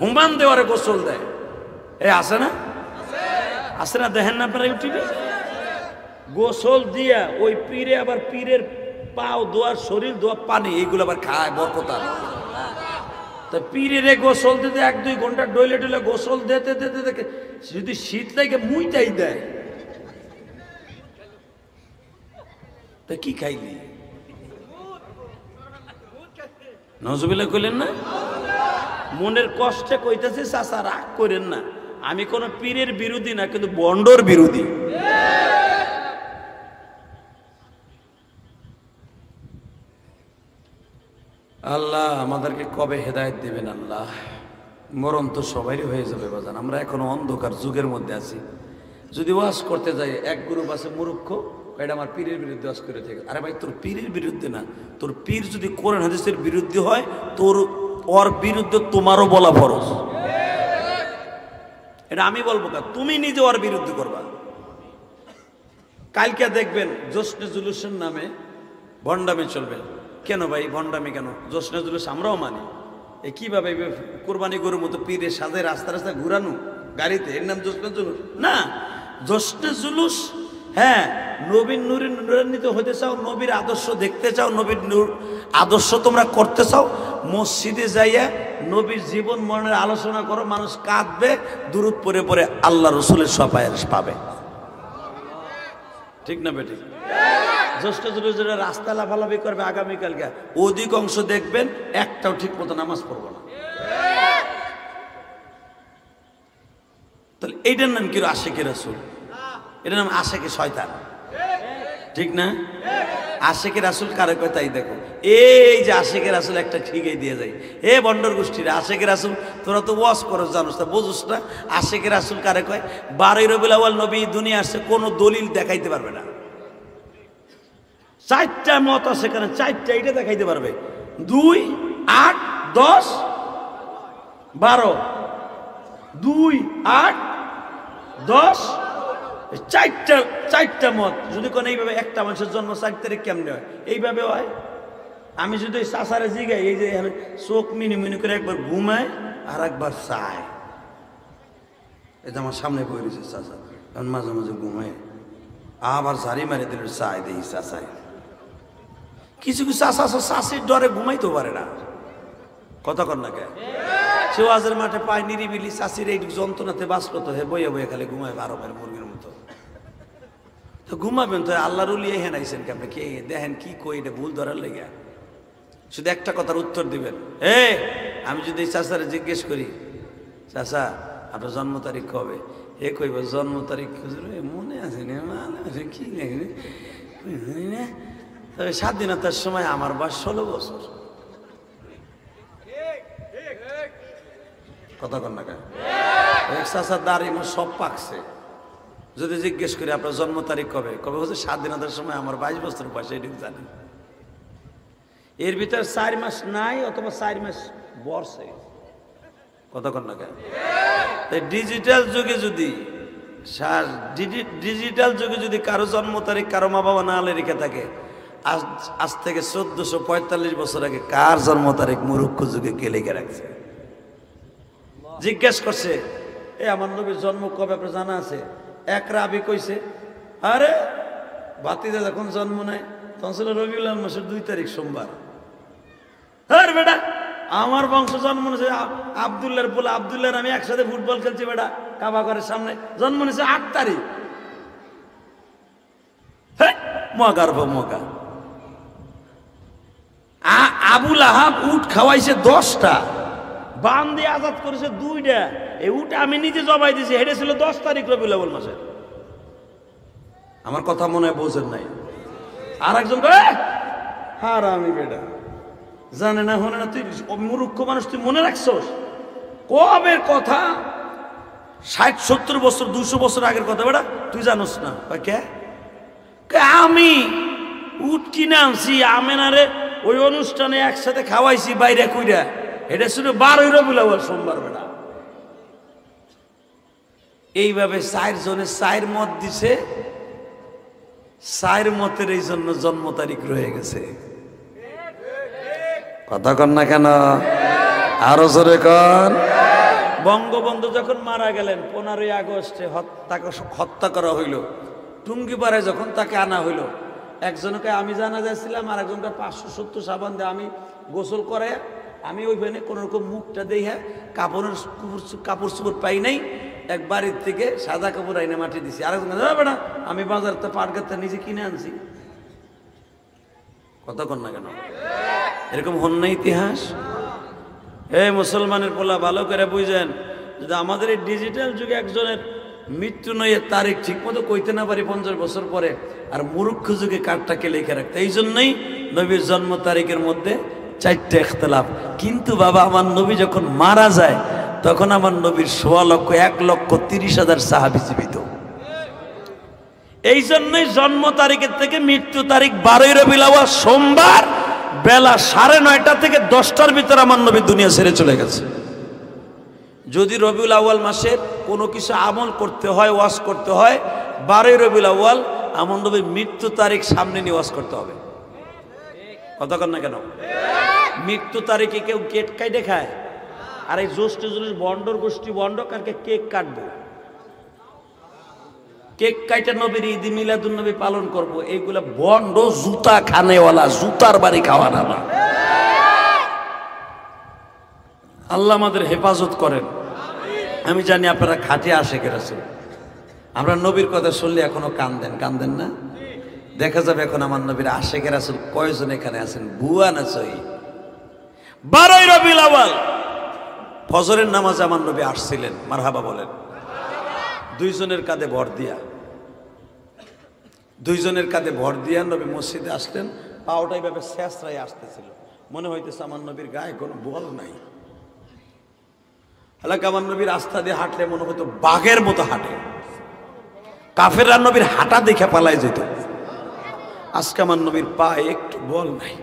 Speaker 1: হুমান দেওয়ারে গোসল দেয়। এ আছে না? আছে না? দেখেন না আপনারা ইউটিউবে? গোসল দিয়া ওই পীরে আবার পীরের পাও দোয়ার শরীর দোয়া পানি এইগুলো আবার খায় বরকতার। তা পীরের গোসল দিতে 1-2 ঘন্টা ডইলে ডইলে গোসল দিতে দিতে দেখে যদি শীত লাগে মুইটাই দেয়, তা কি খাইলি? নজুবিল্লাহ কইলেন না? মনের কষ্টে কইতেছে চাচা রাগ করেন না, আমি কোন পীরের বিরোধী না, কিন্তু বন্ডর বিরোধী। আল্লাহ আমাদেরকে কবে হেদায়েত দিবেন আল্লাহ। মরণ তো সবারই হয়ে যাবে বাজান, আমরা এখনো অন্ধকার যুগের মধ্যে আছি। যদি ওয়াজ করতে যাই এক গ্রুপ আছে মূর্খ, এটা আমার পীরের বিরুদ্ধে ওয়াজ করে থাকে। আরে ভাই তোর পীরের বিরুদ্ধে না, তোর পীর যদি কোরআন হাদিসের বিরুদ্ধে হয় তোর ওর বিরুদ্ধে তোমারও বলা ফরজ। এটা আমি বলবো না, তুমি নিজে ওর বিরুদ্ধে করবা। কালকে দেখবেন জোশনে জুলুসের নামে ভণ্ডামি চলবে। কেন ভাই ভণ্ডামি কেন? জোশনে জুলুস আমরাও মানি। এ কিভাবে কোরবানি গরুর মতো পীরে সাজে রাস্তা রাস্তা ঘুরানো গাড়িতে, এর নাম জোশনে জুলুস না। জোশনে জুলুস, হ্যাঁ নবীর নূরান্বিত হতে চাও, নবীর আদর্শ দেখতে চাও, নবীর আদর্শ তোমরা করতে চাও, মসজিদে যাইয়া নবীর জীবন মরণের আলোচনা করো, মানুষ কাঁদবে, দুরূদ পরে পরে আল্লাহ রসুলের সফায়েশ পাবে। ঠিক না বেটি? জ্যৈষ্ঠ জুলুসের রাস্তা লাফালাফি করবে আগামীকালকে, অধিকাংশ দেখবেন একটাও ঠিক মতো নামাজ পড়বো না। তাহলে এইটার নাম কি আশিকে রাসূল? এটার নাম আশিকে শয়তান, ঠিক না? আশিকে রাসূল কারে কয় তাই দেখো। এই যে আশিকে রাসূল একটা ঠিকই দিয়ে যায়। এ বন্ডর গোষ্ঠীর আশিকে রাসূল, তোরা তো ওয়াজ করো জানোস না, বুঝোস না। আশিকে রাসূল কারে কয়? 12ই রবিউল আউয়াল নবী দুনিয়া আসছে, কোনো দলিল দেখাইতে পারবে না। 4টা মত আছে, কেন 4টা এটা দেখাইতে পারবে। 2, 8, 10, 12, 2, 8, 10, 4টা মত। যদি কোন এইভাবে একটা মানুষের জন্ম 4 তারিখ কেমনে হয়? এইভাবে হয় আমি শুধু এই চাচারে জিগাই, এই যে চোখ মিনি মিনি করে একবার ঘুমায় আর একবার চায়। এটা আমার সামনে বই রয়েছে চাচা, কারণ মাঝে মাঝে ঘুমায় আবার ঝাড়ি মারি দিল চায় দেখি চাচায়। কিছু কিছু চাচা চাষির ডরে ঘুমাইতে পারে না, কথা কর না কে? সে ওয়াজের মাঠে পায় নিরিবিলি, চাষির এই যন্ত্রণাতে বাঁচলো তো হে বইয়ে বইয়ে খালি ঘুমায় 12 মাইল মুরগির মতো। তো ঘুমাবেন তো, আল্লাহর উলি এহেন আইছেন কি আপনি? কে দেখেন কি কই, এটা ভুল ধরার লেগে শুধু একটা কথার উত্তর দিবেন। আমি যদি এই চাচারে জিজ্ঞেস করি, চাচা আপনার জন্ম তারিখ কবে? এ কইব জন্ম তারিখ মনে আছে কি না, তবে স্বাধীনতার সময় আমার বয়স 16 বছর। কথা কন না কেন? চাচার দাঁড়ি সব পাকছে। যদি জিজ্ঞেস করি আপনার জন্ম তারিখ কবে, কবে হচ্ছে স্বাধীনতার সময় আমার 22 বছর বয়স, এটুকু জানি। এর ভিতরে 4 মাস নাই অথবা 4 মাস বর্ষে। কথা কন না কেন? ডিজিটাল যুগে যদি কারো জন্ম তারিখ কারো মা বাবা না লেখা থাকে, আজ থেকে 1445 বছর আগে কার জন্ম তারিখ মুরুক্ষ যুগে কে লিখে রাখছে? জিজ্ঞেস করছে, আমার নবীর জন্ম কবে আপনার জানা আছে? এক রাবি কইছে, আরে বাতিদা যখন জন্ম নেয় তখন ছিল রবিউল আউয়াল মাসের 2 তারিখ সোমবার। আরে বেটা, আমার বংশ জন্ম নিয়েছে আব্দুল্লাহর বলে, আব্দুল্লাহর আমি একসাথে ফুটবল খেলছি বেটা কাবা ঘরের সামনে, জন্ম নিয়েছে 8 তারিখ। মগা আবুল আহাব উট খাওয়াইছে 10টা, বান দিয়ে আজাদ করেছে 2টা। এই উট আমি নিজে জবাই দিয়েছি, হেঁটে ছিল 10 তারিখ রবিউল আউয়াল মাসে। আমার কথা মনে হয় বোঝেন নাই। আর একজন হারামি বেটা, জানে না হনে না, তুই মূর্খ মানুষ, তুই মনে রাখছস কবের কথা? 60-70 বছর 200 বছর আগের কথা বেটা, তুই জানোস না? কে? আমি উট কিনে আনছি আমেনারে, ওই অনুষ্ঠানে একসাথে খাওয়াইছি বাইরে কইরা, এটা ছিল 12 রবিউল আউয়াল সোমবার বেটা। এইভাবে 4 জনে 4 মত দিছে, 4 মতের এই জন্য জন্ম তারিখ রয়ে গেছে। কথা কন না কেন? আরো জোরে কন। বঙ্গবন্ধু যখন মারা গেলেন 15ই আগস্টে তাকে হত্যা করা হইল, টুঙ্গিপাড়ায় যখন তাকে আনা হইল, একজনকে আমি জানা যাচ্ছিলাম, আর একজনকে 570 সাবান দিয়ে আমি গোসল করে, আমি ওইখানে কোন রকম মুখটা দিয়ে কাপড় চোপড় পাই নাই, এক বাড়ির থেকে সাদা কাপড় আইনে মাটি দিছি। আরেকজন বেটা আমি বাজার তো পাটগাছটা নিজে কিনে আনছি। কথা কন না কেন? এরকম হন না ইতিহাস? মুসলমানের পোলা ভালো করে বুঝেন, যদি আমাদের এই ডিজিটাল যুগে একজনের মৃত্যু নয় তারিখ ঠিক মতো কইতে না পারি 50 বছর পরে, আর মূর্খ যুগে কার্ডটাকে লিখে রাখতে, এই জন্যই নবীর জন্ম তারিখের মধ্যে 4টে ইখতিলাফ। কিন্তু বাবা, আমার নবী যখন মারা যায় তখন আমার নবীর 1,30,000 সাহাবী জীবিত। এই জন্যই জন্ম তারিখের থেকে মৃত্যু তারিখ 12 রবিউল আউয়াল সোমবার বেলা 9:30 থেকে 10টার ভিতরে আমার নবী দুনিয়া ছেড়ে চলে গেছে। যদি রবিউল আউয়াল মাসের কোনো কিছু আমল করতে হয়, ওয়াজ করতে হয়, 12 রবিউল আউয়াল আমার নবীর মৃত্যু তারিখ সামনে নিয়ে ওয়াজ করতে হবে। কথা কন না কেন? মৃত্যু তারিখে কেউ কেক কাটে খায়, আর এই জ্যৈষ্ঠ বন্ডর গোষ্ঠী বন্ড কারকে কেক কাটবো, কেক কাইটা নবীর ঈদ মিলাদুন নবী পালন করব, এইগুলা বন্ড জুতা খানেওয়ালা, জুতার বাড়ি খাওয়ান। আল্লাহ আমাদের হেফাজত করেন। আমি জানি আপনারা খাটে আশেক রাসূল, আমরা নবীর কথা শুনলে এখনো কান্দেন না? দেখা যাবে এখন আমার নবীর আশেক রাসূল কয়জন এখানে আছেন, বুয়া না সহি। 12 রবিউল আউয়াল ফজরের নামাজে আমার নবী আসছিলেন, মারহাবা বলেন। 2 জনের কাঁধে ভর দিয়া নবী মসজিদে আসলেন, পাওটা এইভাবে শেষরাই আসতেছিল, মনে হইতেছে আমার নবীর গায়ে কোনো বল নাই। হালাকা আমার নবীর রাস্তা দিয়ে হাঁটলে মনে হতো বাঘের মতো হাঁটে, কাফেররা নবীর হাঁটা দেখে পালায় যেত। আজকে আমার নবীর পায়ে একটু বল নাই।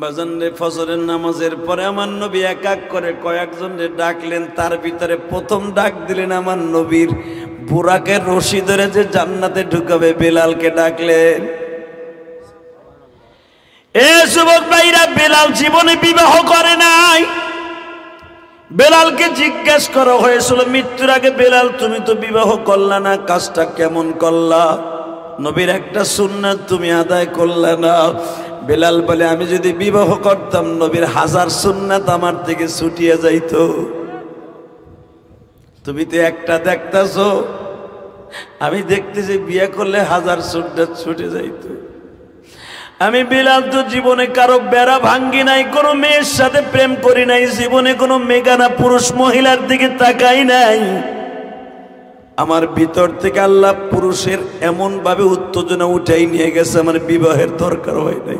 Speaker 1: বাজানরে ফজরের নামাজের পরে আমার নবী এক এক করে কয়েকজনরে ডাকলেন, তার ভিতরে প্রথম ডাক দিলেন আমার নবীর বুরাকের রশি ধরে যে জান্নাতে ঢুকাবে বেলালকে ডাকলেন। এ যুবক ভাইরা, বেলাল জীবনে বিবাহ করে নাই। বেলালকে জিজ্ঞেস করা হয়েছিল মৃত্যুর আগে, বেলাল তুমি তো বিবাহ করলা না, কাজটা কেমন করলা? নবীর একটা সুন্নাত তুমি আদায় করলে না। বেলাল বলে, আমি যদি বিবাহ করতাম নবীর 1000 সুন্নাত আমার থেকে ছুটিয়ে যাইতো। তুমি তো একটা দেখতেছো, আমি দেখতেছি বিয়ে করলে 1000 সুন্নাত ছুটে যাইতো। আমি বেলাল তো জীবনে কারো বেড়া ভাঙ্গি নাই, কোনো মেয়ের সাথে প্রেম করি নাই, জীবনে কোনো মেগানা পুরুষ মহিলার দিকে তাকাই নাই। আমার ভিতর থেকে আল্লাহ পুরুষের এমন ভাবে উত্তেজনা উঠাই নিয়ে গেছে, আমার বিবাহের দরকার হয় নাই।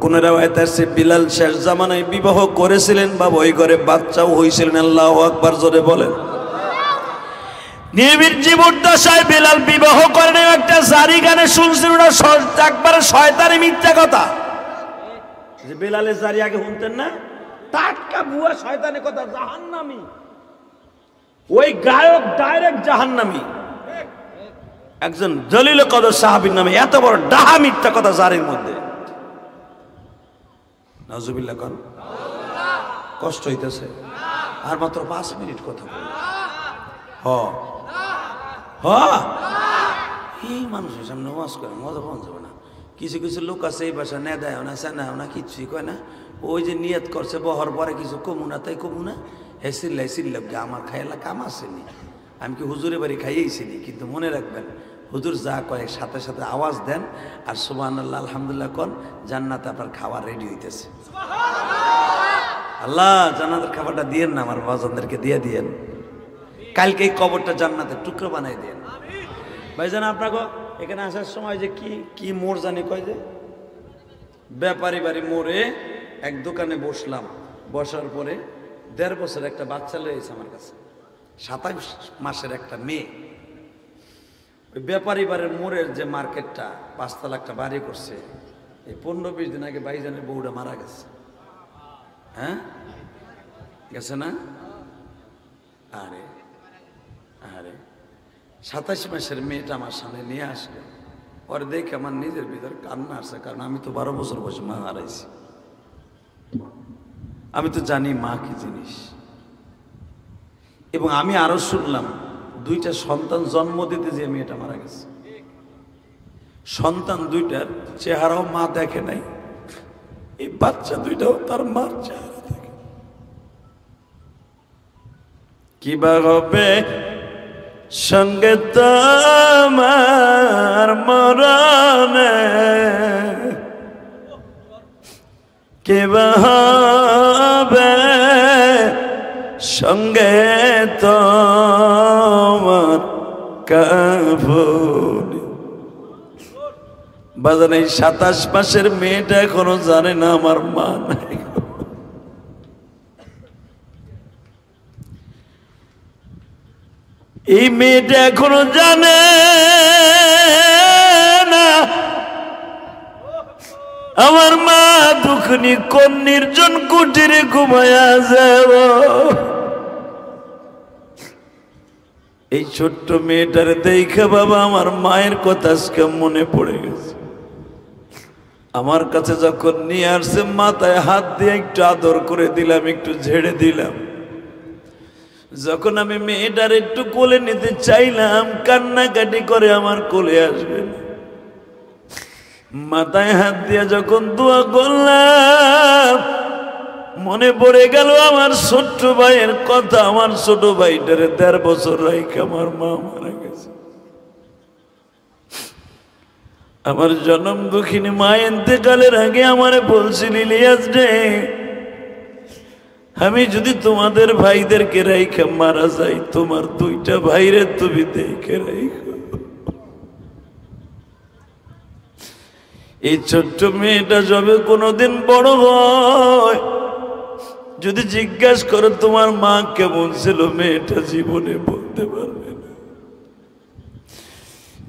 Speaker 1: কোন রাওয়ায়াত আছে বিলাল শেষ জামানায় বিবাহ করেছিলেন বা ওই ঘরে বাচ্চাও হয়েছিলেন। আল্লাহু আকবার জোরে বলেন। নবীর জীবদ্দশায় বিলাল বিবাহ করেন। একটা জারি গানে শুনছেন, ওটা একবারে শয়তানি মিথ্যা কথা। যে বিলালের জারি আগে শুনতেন না, টাটকা বুয়া শয়তানি কথা, জাহান্নামী। ওই গায়ক ডাইরেক্ট জাহান্নামী। একজন জলিল কদর সাহাবীর নামে এত বড় ডাহা মিথ্যা কথা জারির মধ্যে। নাউজুবিল্লাহ কোন কষ্ট হইতেছে। আর মাত্র 5 মিনিট কথা বল। এই মানুষের সামনে ওয়াজ করে মজা পাওয়া যাবে না। কিছু কিছু লোক আছে এই বাসা না দেয় না, চেনায় না, কিছুই কয় না। ওই যে নিয়ত করছে বহর পরে কিছু কমু না, তাই কমু না, হে চিল্লাই চিল্লাব গে আমার খাইলা কাম আসেনি। আমি কি হুজুরের বাড়ি খাইয়েছিনি, কিন্তু মনে রাখবেন হুজুর যা কয় সাথে সাথে আওয়াজ দেন আর সুবহানাল্লাহ আলহামদুলিল্লাহ কোন, জান্নাতে আপনার খাবার রেডি হইতেছে। আল্লাহ জান্নাতের খাবারটা দিয়েন না, আমার বাজানদেরকে দিয়ে দিয়েন। কালকে এই কবরটা জান্নাতের টুকরো বানাই দেন ভাইজান। আপনাকে এখানে আসার সময় যে কি মোড় জানি কয়, যে ব্যাপারী বাড়ি মোড়ে এক দোকানে বসলাম। বসার পরে 1.5 বছর একটা বাচ্চা লয়েছে আমার কাছে, 27 মাসের একটা মেয়ে। ওই ব্যাপারী বাড়ির মোড়ের যে মার্কেটটা 5 তলা একটা বাড়ি করছে, এই 15-20 দিন আগে ভাইজানের বউটা মারা গেছে। হ্যাঁ গেছে না? আরে আরে 27 মাসের মেয়েটা আমার সামনে নিয়ে আসলো। পরে দেখে আমার নিজের ভিতর কান্না আসছে, কারণ আমি তো 12 বছর বয়সে মা হারাইছি। আমি তো জানি মা কি জিনিস। এবং আমি আরো শুনলাম 2টা সন্তান জন্ম দিতে যে মেয়েটা মারা গেছে, সন্তান 2টার চেহারাও মা দেখে নাই, এই বাচ্চা 2টাও তার মার চেহারা দেখে। কিবা হবে সঙ্গে তোমার মরণে, কিবা হবে সঙ্গে তোমার কাফনে। বাজান এই 27 মাসের মেয়েটা এখনো জানে না আমার মা নাই। এই মেয়েটা এখনো জানে না আমার মা দুঃখনি কোন নির্জন কুটিরে ঘুমায়া যাব। এই ছোট্ট মেয়েটার দেখে বাবা আমার মায়ের কথা আজকে মনে পড়ে গেছে। আমার কাছে যখন নিয়ে আসছে, মাথায় হাত দিয়ে একটু আদর করে দিলাম, একটু ঝেড়ে দিলাম। যখন আমি মেয়েটার একটু কোলে নিতে চাইলাম, কান্নাকাটি করে আমার কোলে আসবে না। মাথায় হাত দিয়ে যখন দোয়া করলাম, মনে পড়ে গেল আমার ছোট্ট ভাইয়ের কথা। আমার ছোট ভাইটারে 1.5 বছর রাইখে আমার মা মারা গেছে। আমার জনম দুঃখিনী মা ইন্তেকালের আগে আমারে বলছিল, ইলিয়াস রে, আমি যদি তোমাদের ভাইদেরকে রাইখে মারা যাই, তোমার 2টা ভাইরে তুমি দেখে রাইখো। এই ছোট্ট মেয়েটা যবে কোনোদিন বড় হয়, যদি জিজ্ঞাসা করো তোমার মা কেমন ছিল, মেয়েটা জীবনে বলতে পারবে না।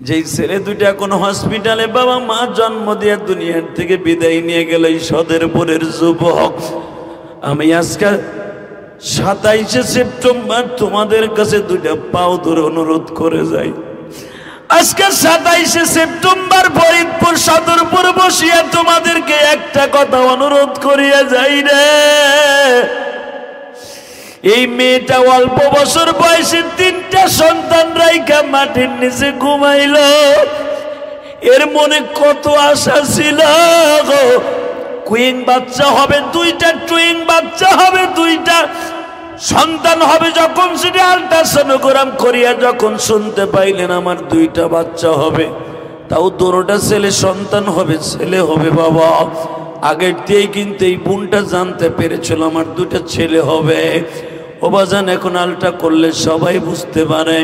Speaker 1: যেই ছেলে 2টা এখন হসপিটালে বাবা মা জন্ম দিয়ে দুনিয়ার থেকে বিদায় নিয়ে গেল, এই সদরপুরের যুবক। আমি আজকে 27শে সেপ্টেম্বর তোমাদের কাছে 2টা পাও ধরে অনুরোধ করে যাই, আজকে 27শে সেপ্টেম্বর ফরিদপুর সদরপুর বসিয়া তোমাদেরকে একটা কথা অনুরোধ করিয়া যাই রে, এই মেয়েটা অল্প বছর বয়সে 3টা সন্তান রাইখা মাটির নিচে ঘুমাইল। এর মনে কত আশা ছিল, কুইন বাচ্চা হবে 2টা, টুইন বাচ্চা হবে 2টা, সন্তান হবে। যখন সেটা আল্ট্রাসোনোগ্রাম করিয়া যখন শুনতে পাইলেন আমার 2টা বাচ্চা হবে, তাও 2টা ছেলে সন্তান হবে, ছেলে হবে বাবা। আগের দিয়েই কিন্তু এই বোনটা জানতে পেরেছিল আমার 2টা ছেলে হবে। ও বাজান, এখন আলট্রা করলে সবাই বুঝতে পারে।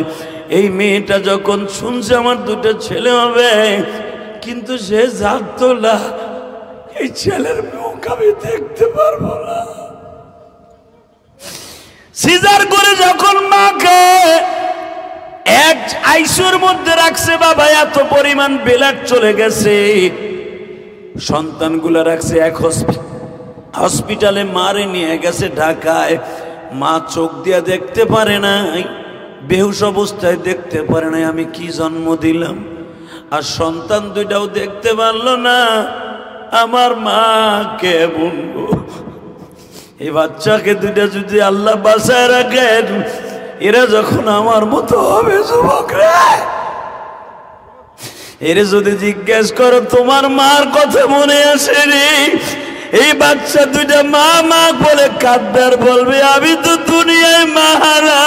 Speaker 1: এই মেয়েটা যখন শুনছে আমার 2টা ছেলে হবে, কিন্তু সে জানতো না এই ছেলের মুখ আমি দেখতে পারবো না। সিজার করে যখন মাকে এক আইসিইউর মধ্যে রাখছে বাবা, এত পরিমাণ ব্লাড চলে গেছে, সন্তানগুলা রাখছে এক হসপিটালে, মারে নিয়ে গেছে ঢাকায়। মা চোখ দিয়া দেখতে পারে নাই, বেহুশ অবস্থায় দেখতে পারে নাই আমি কি জন্ম দিলাম। আর সন্তান 2টাও দেখতে পারলো না আমার মা কেমন গো। এই বাচ্চাকে 2টা যদি আল্লাহ বাঁচায় রাখেন, এরা যখন আমার মতো হবে যুবক রে, এরা যদি জিজ্ঞেস করো তোমার মার কথা মনে আসে রে, এই বাচ্চা 2টা মা মা বলে কাঁদবে আর বলবে আমি তো দুনিয়ায় মাহারা,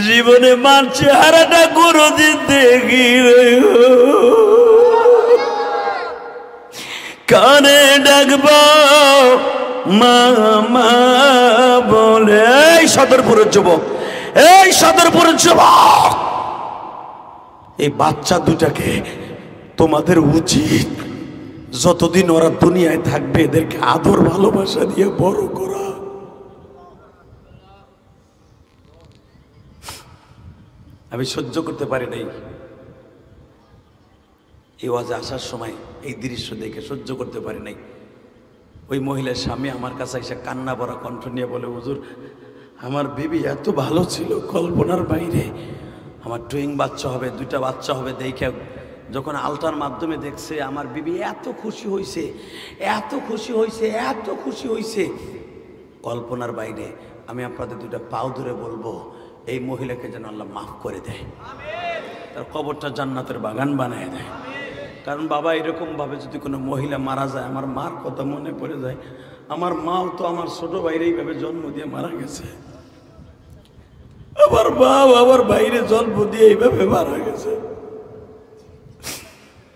Speaker 1: জীবনে মার চেহারাটা কোনদিন দেখি কানে ডাকবো মা মা বলে। এই সদরপুরের যুবক, এই সদরপুরের যুবক, এই বাচ্চা 2টাকে তোমাদের উচিত যতদিন ওরা দুনিয়ায় থাকবে এদেরকে আদর ভালোবাসা দিয়ে বড় করা। আমি সহ্য করতে পারি নাই এই ওয়াজে আসার সময় এই দৃশ্য দেখে সহ্য করতে পারি নাই। ওই মহিলার স্বামী আমার কাছে এসে কান্না ভরা কণ্ঠ নিয়ে বলে, হুজুর আমার বিবি এত ভালো ছিল কল্পনার বাইরে, আমার টুইং বাচ্চা হবে 2টা বাচ্চা হবে দেখে যখন আলটার মাধ্যমে দেখছে আমার বিবি এত খুশি হয়েছে, এত খুশি হয়েছে, এত খুশি হয়েছে কল্পনার বাইরে। আমি আপনাদের 2টা পাও ধরে বলবো এই মহিলাকে যেন আল্লাহ মাফ করে দেয়, তার কবরটা জান্নাতের বাগান বানিয়ে দেয়। কারণ বাবা এরকম ভাবে যদি কোনো মহিলা মারা যায়, আমার মার কথা মনে পড়ে যায়। আমার মাও তো আমার ছোট ভাইরে এইভাবে জন্ম দিয়ে মারা গেছে, আমার বাপ আমার বাইরে জন্ম দিয়ে এইভাবে মারা গেছে।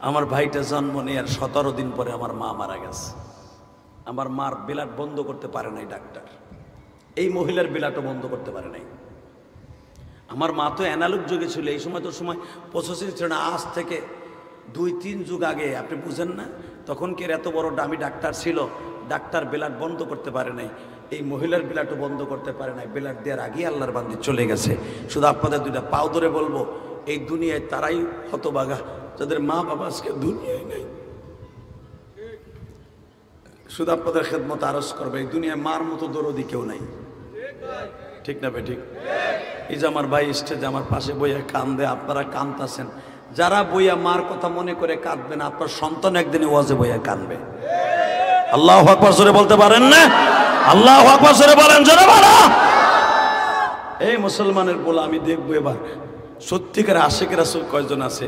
Speaker 1: আমার ভাইটা জন্ম নেওয়ার 17 দিন পরে আমার মা মারা গেছে। আমার মার ব্লাড বন্ধ করতে পারে নাই ডাক্তার, এই মহিলার ব্লাডও বন্ধ করতে পারে নাই। আমার মা তো অ্যানালগ যুগে ছিল, এই সময় তো সময় প্রসেসিং ছিল না, আজ থেকে 2-3 যুগ আগে, আপনি বুঝেন না। তখন কি এত বড় দামি ডাক্তার ছিল, ডাক্তার ব্লাড বন্ধ করতে পারে নাই, এই মহিলার ব্লাডও বন্ধ করতে পারে নাই। ব্লাড দেওয়ার আগেই আল্লাহর বান্দি চলে গেছে। শুধু আপনাদের 2টা পাও ধরে বলবো এই দুনিয়ায় তারাই হতবাগা যাদের মা বাবা আজকে দুনিয়ায় নেই। শুধু আপনাদের খেদমত আরজ করবে, এই দুনিয়ায় মার মতো দরদি কেউ নাই, ঠিক না বেঠিক? এই যে আমার ভাই স্টেজে আমার পাশে বইয়া কান্দে, আপনারা কান্দতেছেন, যারা বইয়া মার কথা মনে করে কাঁদবেন, আপনার সন্তান একদিন ওয়াজে বইয়া কাঁদবে। আল্লাহু আকবার জোরে বলতে পারেন না? আল্লাহু আকবার জোরে বলেন, জোরে বলো। এই মুসলমানের বলে আমি দেখবো এবার সত্যিকার আশিক রাসূল কয়জন আছে।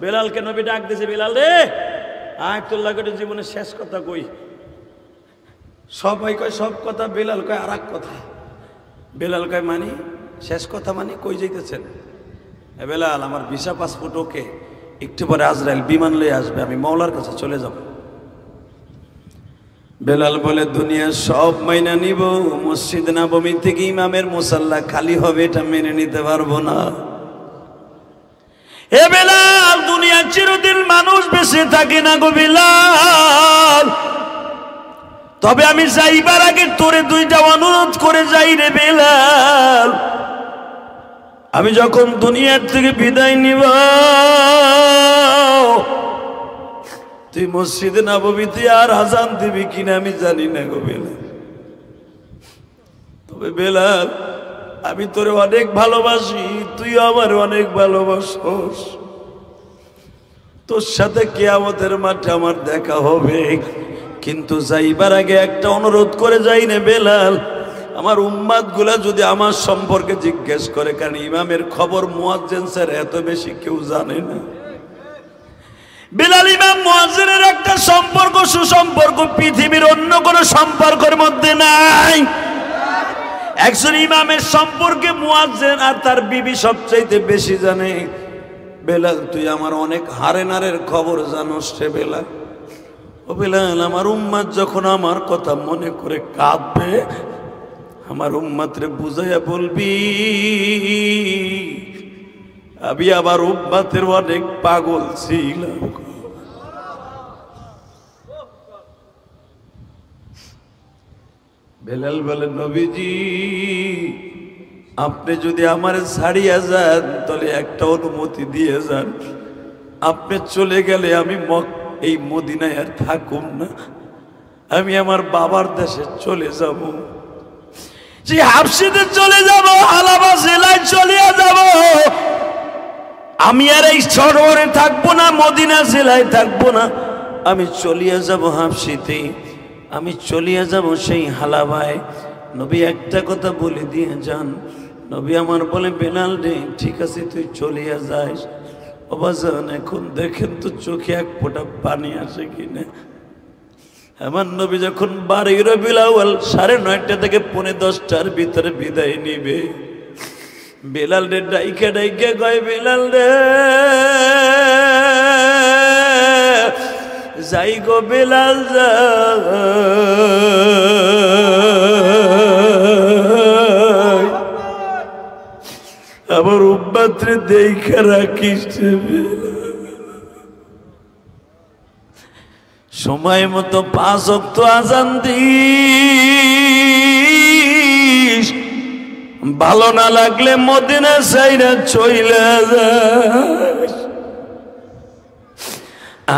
Speaker 1: বেলালকে নবী ডাক দিয়েছে, বেলাল রে আয়াতুল্লাহ করে জীবনের শেষ কথা কই। সবাই কয় সব কথা, বেলাল কয় আর এক কথা। বেলাল কয় মানি শেষ কথা মানে কই যাইতেছেন? বেলাল আমার ভিসা পাসপোর্ট ওকে, একটু পরে আজরাইল বিমান লয়ে আসবে, আমি মওলার কাছে চলে যাব। বেলাল বলে দুনিয়া সব মাইনা নিব, মসজিদ নববী থেকে ইমামের মুসাল্লা খালি হবে এটা মেনে নিতে পারবো না। এ বেলাল, দুনিয়া চিরদিন মানুষ বেঁচে থাকে না গো বেলাল, তবে আমি যাইবার আগে তোরে 2টা অনুরোধ করে যাই রে বেলাল। আমি যখন দুনিয়ার থেকে বিদায় নিব, তুই মসজিদে নববীতে আর আযান দিবি কিনা আমি জানি না গো বেলাল, তবে বেলাল আমি তোরে অনেক ভালোবাসি, তুই আমার অনেক ভালোবাসোস। তোর সাথে কিয়ামতের মাঠে আমার দেখা হবে, কিন্তু যাইবার আগে একটা অনুরোধ করে যাই না বেলাল, আমার উম্মাত গুলা যদি আমার সম্পর্কে জিজ্ঞেস করে, কারণ ইমামের খবর মুয়াজ্জিন স্যার এত বেশি কেউ জানে না। বেলাল ইমাম মুয়াজ্জিনের একটা সম্পর্ক, সুসম্পর্ক পৃথিবীর অন্য কোনো সম্পর্কের মধ্যে নাই। একজন ইমামের সম্পর্কে মুয়াজ্জিন আর তার বিবি সবচাইতে বেশি জানে। বেলাল তুই আমার অনেক হারে নারের খবর জানোস রে বেলাল। ও বেলাল, আমার উম্মাত যখন আমার কথা মনে করে কাঁদবে, আমার উম্মাতরে বুঝাইয়া বলবি আমি আমার উম্মাতের অনেক পাগল ছিলাম। বেলাল বলে, নবীজি আপনি যদি আমার ছাড়িয়া যান তাহলে একটা অনুমতি দিয়ে যান, আপনি চলে গেলে আমি এই মদিনায় আর থাকুম না, আমি আমার বাবার দেশে চলে যাব, যে হাবশিতে চলে যাব, হালাবা জেলায় চলে যাব। আমি আর এই শহরে থাকবো না, মদিনা জেলায় থাকবো না, আমি চলিয়া যাব হাবশিতে, আমি চলিয়া যাব সেই হালাবায়। নবী একটা কথা বলে দিয়ে যান। নবী আমার বলে, বেলাল রে ঠিক আছে তুই চলিয়া যাস। বাবাজান এখন দেখেন তো চোখে এক ফোঁটা পানি আসে কিনা। আমার নবী যখন 12 রবিউল আউয়াল 9:30 থেকে 10:45 ভিতরে বিদায় নিবে, বেলাল রে ডাইকা ডাইকা কয়, বেলাল রে যাই গো বেলাল যাই, আমার উম্মত রে দেখা রাখিস। সময় মতো 5 ওয়াক্ত আযান দিস, ভালো না লাগলে মদিনা ছাইরা চইলা যাস।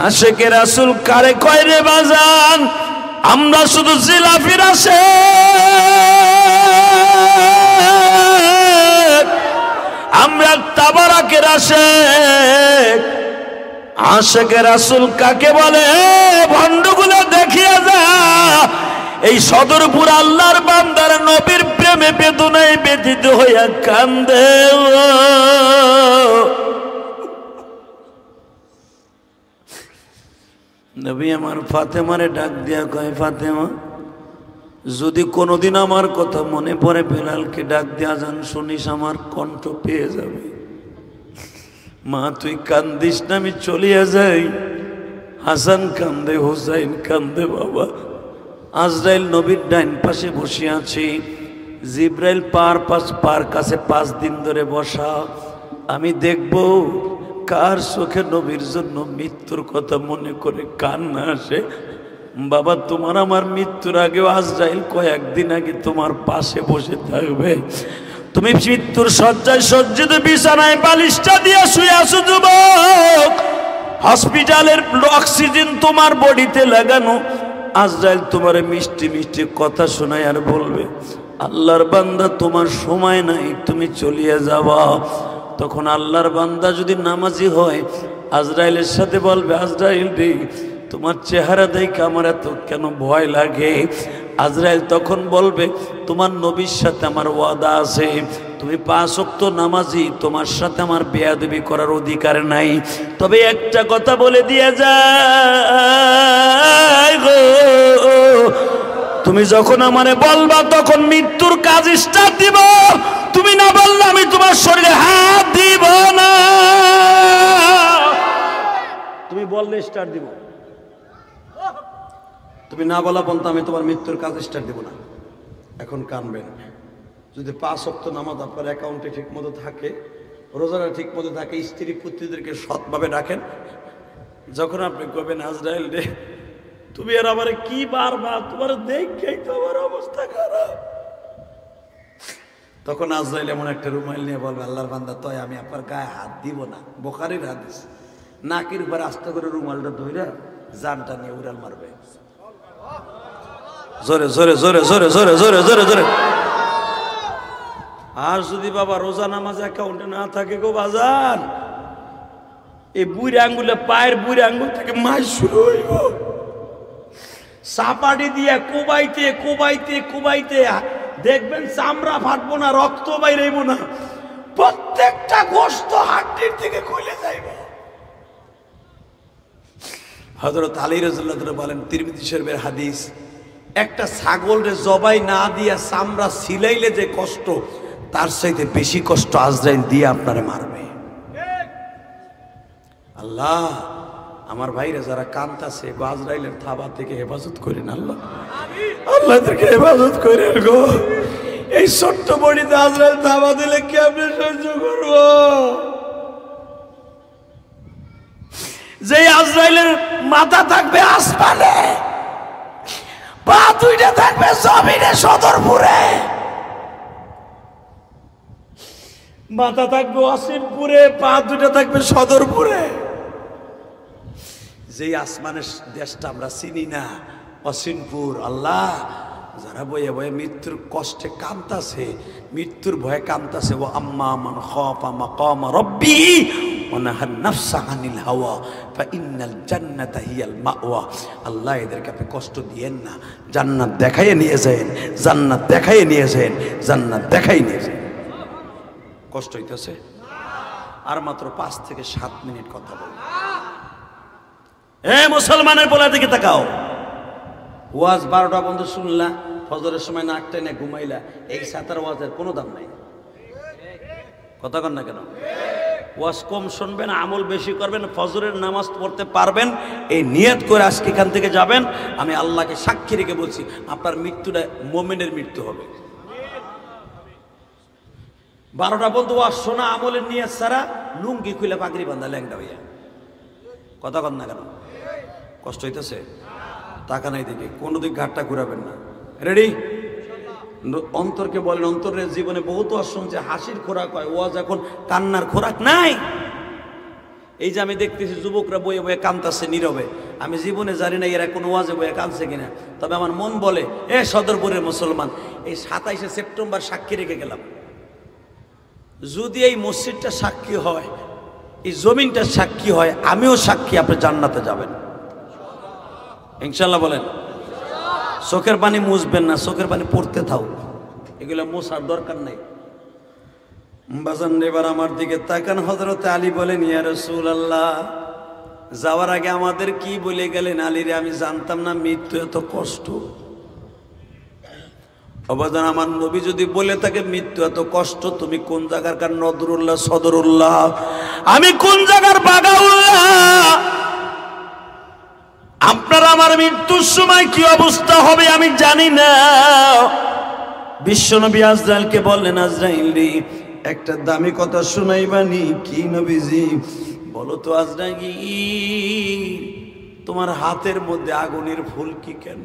Speaker 1: আশেকে রাসূল কারে কয় রে বাজান? আমরা শুধু জিলাফির আশেক, আমরা তাবারাকের আশেক। আশেকে রাসূল কাকে বলে? ভণ্ডগুলো দেখিয়া যা, এই সদরপুর আল্লাহর বান্দার নবীর প্রেমে বেদনায় ব্যথিত হইয়া কান্দে। নবী আমার ফাতেমারে ডাক দিয়া কয়, ফাতেমা যদি কোনোদিন আমার কথা মনে পড়ে বেলালকে ডাক দিয়া যান শুনিস, আমার কণ্ঠ পেয়ে যাবে। মা তুই কান্দিস না, আমি চলিয়া যাই। হাসান কান্দে, হুসাইন কান্দে। বাবা আজরাইল নবীর ডাইন পাশে বসে আছে, জিব্রাইল পার কাছে 5 দিন ধরে বসা। আমি দেখব কার চোখে নবীর জন্য মৃত্যুর কথা মনে করে কান্না আসে। বাবা তোমার আমার মৃত্যুর আগেও আজরাইল কয়েকদিন আগে তোমার পাশে বসে থাকবে। তুমি মৃত্যুর শয্যায় সজ্জিত, বিছানায় বালিশটা দিয়ে শুয়ে আছো যুবক, হসপিটালের অক্সিজেন তোমার বডিতে লাগানো। আজরাইল তোমার মিষ্টি মিষ্টি কথা শোনায় আর বলবে, আল্লাহর বান্দা তোমার সময় নাই, তুমি চলিয়ে যাবা। তখন আল্লাহর বান্দা যদি নামাজি হয়, আজরাইলের সাথে বলবে, আজরাইল রে তোমার চেহারা দেখে আমার এত কেন ভয় লাগে? আজরাইল তখন বলবে, তোমার নবীর সাথে আমার ওয়াদা আছে, তুমি 5 ওয়াক্ত নামাজি, তোমার সাথে আমার বেয়াদবি করার অধিকার নাই। তবে একটা কথা বলে দিয়ে যায় গো, তুমি যখন আমারে বলবা তখন মৃত্যুর কাজ স্টার্ট দিব, তুমি না বললে আমি তোমার শরীরে হাত দিব না। তুমি বললে স্টার্ট দিব, তুমি না বলা পর্যন্ত আমি তোমার মৃত্যুর কাজ স্টার্ট দিব না। এখন কানবেন, যদি 5 ওয়াক্ত নামাজ আপনার অ্যাকাউন্টে ঠিক মতো থাকে, রোজাটা ঠিক মতো থাকে, স্ত্রী পুত্রীদেরকে সৎভাবে রাখেন, যখন আপনি কবেন আজরাইল রে তুমি আর আমার কি বারবার তোমার দেখেই তো আমার অবস্থা খারাপ, তখন আজরাইল এমন একটা রুমাইল নিয়ে বলবে, আল্লাহর বান্দা তয় আমি আপনার গায়ে হাত দিব না। বুখারীর হাদিস। নাকের উপর আস্তে করে রুমালটা ধইরা জানটা নিয়ে উড়াল মারবে, জোরে জোরে জোরে জোরে জোরে জোরে জোরে জোরে। আর যদি বাবা রোজা নামাজ অ্যাকাউন্টে না থাকে গো বাজার, এই বুড়ি আঙ্গুলে পায়ের বুড়ি আঙ্গুল থেকে মাস শুরু হইব, চাপাটি দিয়ে কোবাইতে কোবাইতে কোবাইতে দেখবেন চামড়া ফাটবো না, রক্ত বাইরেইব না, প্রত্যেকটা গোশত হাড্ডির থেকে খুলে যাইব। হযরত আলী রাদিয়াল্লাহু তাআলা বলেন, তিরমিজি শরীফের হাদিস, একটা ছাগলরে জবাই না দিয়া চামড়া ছিলাইলে যে কষ্ট, তার চাইতে বেশি কষ্ট আজরাইল দিয়ে আপনারে মারবে। আল্লাহ আমার ভাইরা যারা কান্তাছে আজরাইলের থাবা থেকে হেফাজত করেন আল্লাহ, আল্লাহ এদেরকে হেফাজত করেন গো। এই ছোট্ট বডিতে আজরাইল থাবা দিলে কেমনে সহ্য করব? যে আজরাইলের মাথা থাকবে আসমানে, পা দুইটা থাকবে জমিনে সদরপুরে, মাথা থাকবে অসিনপুরে, পা দুইটা থাকবে সদরপুরে। যেই আসমানের দেশটা আমরা চিনি না, অসিনপুর। আল্লাহ যারা বয়ে বয়ে মৃত্যুর কষ্টে কাঁদতাছে, মৃত্যুর ভয়ে কাঁদতাছে, ও আম্মা মান খাফা মাকাম রাব্বিহি ওয়া নাহান নাফসা আনিল হাওয়া ফাইন্নাল জান্নাতা হিয়াল মাওয়া। আল্লাহ এদেরকে আপনি কষ্ট দিয়েন না, জান্নাত দেখাইয়ে নিয়ে যায়েন, জান্নাত দেখাইয়ে নিয়ে যায়েন, জান্নাত দেখাই নিয়ে যায়েন। কষ্ট হইতেছে? আর মাত্র 5 থেকে 7 মিনিট কথা বল। এ মুসলমানের বলা দিকে তাকাও। ওয়াজ 12টা বন্ধ শুনলা, ফজরের সময় নাক টেনে ঘুমাইলা, এই সাতার ওয়াজের কোনো দাম নাই। কথা কন না কেন? ওয়াজ কম শুনবেন, আমল বেশি করবেন, ফজরের নামাজ পড়তে পারবেন, এই নিয়ত করে আজকে এখান থেকে যাবেন। আমি আল্লাহকে সাক্ষী রেখে বলছি, আপনার মৃত্যুটা মুমিনের মৃত্যু হবে। 12টা বন্ধু ওয়াজ শোনা আমলের নিয়ত ছাড়া লুঙ্গি খুলে পাগড়ি বান্ধা ল্যাংটা হইয়া। কথা কন না কেন? কষ্ট হইতেছে? টাকা নাই দেখে কোনো দিক ঘাটটা ঘুরাবেন না। রেডি? অন্তরকে বলেন, অন্তরের জীবনে বহুত ওয়াজ শুনছে, হাসির খোরাক হয়, ওয়াজ এখন কান্নার খোরাক নাই। এই যে আমি দেখতেছি যুবকরা বয়ে বয়ে কাঁদতেছে নীরবে, আমি জীবনে জানি না এরা কোনো ওয়াজে বয়ে কাঁদছে কিনা, তবে আমার মন বলে, এ সদরপুরের মুসলমান, এই 27শে সেপ্টেম্বর সাক্ষী রেখে গেলাম, যদি এই মসজিদটা সাক্ষী হয়, এই জমিনটা সাক্ষী হয়, আমিও সাক্ষী, আপনি জান্নাতে যাবেন ইনশাল্লাহ। বলেন চোখের পানি মুছবেন না, চোখের পানি পড়তে থাও, এগুলো মোছার দরকার নাই। বাজান এবার আমার দিকে তাকান। হযরত আলী বলেন, ইয়া রাসূলুল্লাহ, যাওয়ার আগে আমাদের কি বলে গেলেন? আলীরে আমি জানতাম না মৃত্যু এত কষ্ট। অবাজান আমার নবী যদি বলে থাকে মৃত্যু এত কষ্ট, তুমি কোন জায়গার নদরুল্লাহ সদরুল্লাহ, আমি কোন জায়গার বাগাউল্লাহ? আপনার আমার মৃত্যুর সময় কি অবস্থা হবে আমি জানি না। বিশ্বনবী আজরাইলকে বললেন, আজরাইল রে, একটা দামি কথা শুনাইবানি। কি নবীজি? বলো তো আজরাইল, তোমার হাতের মধ্যে আগুনের ফুলকি কেন?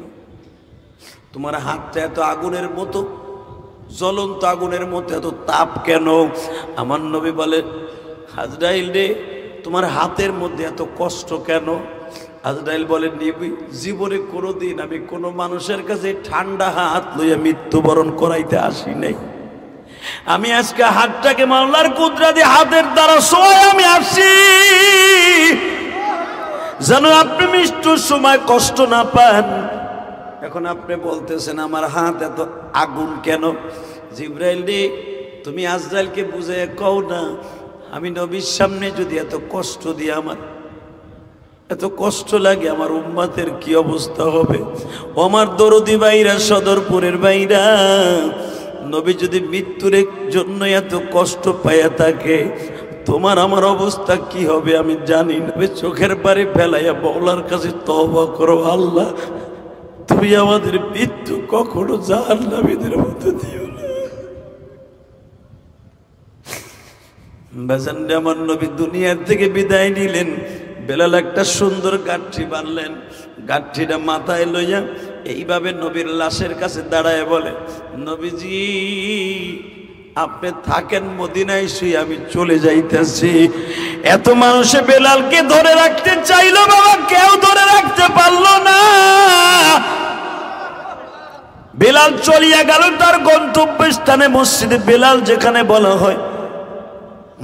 Speaker 1: তোমার হাতটা এত আগুনের মতো, জ্বলন্ত আগুনের মতো এত তাপ কেন? আমার নবী বলে, আজরাইল রে, তোমার হাতের মধ্যে এত কষ্ট কেন? আজরাইল বলেন, নবী, জীবনে কোনোদিন আমি কোনো মানুষের কাছে ঠান্ডা হাত লইয়া মৃত্যুবরণ করাইতে আসি নাই। আমি আজকে হাতটাকে মাওলার কুদরতে হাতের দ্বারা ছোঁয়ায় আমি আসি, যেন আপনি মৃত্যুর সময় কষ্ট না পান। এখন আপনি বলতেছেন আমার হাত এত আগুন কেন? জিবরাইল রে, তুমি আজরাইলকে বুঝাইয়া কও না, আমি নবীর সামনে যদি এত কষ্ট দিয়ে আমার এত কষ্ট লাগে, আমার উম্মতের কি অবস্থা হবে? ও আমার দরদি ভাইরা, সদরপুরের ভাইরা, নবী যদি মৃত্যুর জন্য এত কষ্ট পাইয়া থাকে, তোমার আমার অবস্থা কি হবে আমি জানি না। চোখের পানি ফেলাইয়া মওলার কাছে তওবা করো, আল্লাহ তুমি আমাদের মৃত্যু কখনো জাহান্নামীদের মধ্যে দিও না। বাজান, আমার নবী দুনিয়ার থেকে বিদায় নিলেন, বেলাল একটা সুন্দর গাঠি বানলেন, গাঠিটা মাথায় লইয়া এইভাবে নবীর লাশের কাছে দাঁড়ায় বলে, নবীজি আপনি থাকেন মদিনায় শুয়ে, আমি চলে যাইতেছি। এত মানুষে বেলালকে ধরে রাখতে চাইলো বাবা, কেউ ধরে রাখতে পারলো না। বেলাল চলিয়া গেল তার গন্তব্যস্থানে মসজিদে বেলাল যেখানে বলা হয়।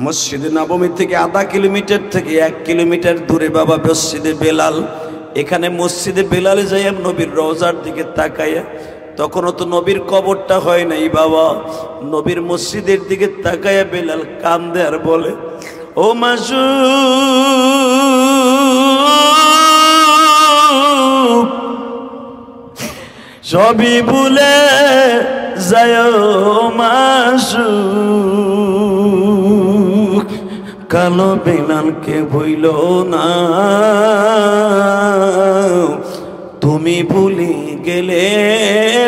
Speaker 1: মসজিদে নববী থেকে আধা কিলোমিটার থেকে 1 কিলোমিটার দূরে বাবা মসজিদে বেলাল। এখানে মসজিদে বেলালে যাই নবীর রওজার দিকে তাকাইয়া, তখনও তো নবীর কবরটা হয় নাই বাবা, নবীর মসজিদের দিকে তাকাইয়া বেলাল কান্দে আর বলে, ও মাসুক সবই ভুলে যায় মাসুক, কালো বেলালকে ভুইল না, তুমি ভুলে গেলে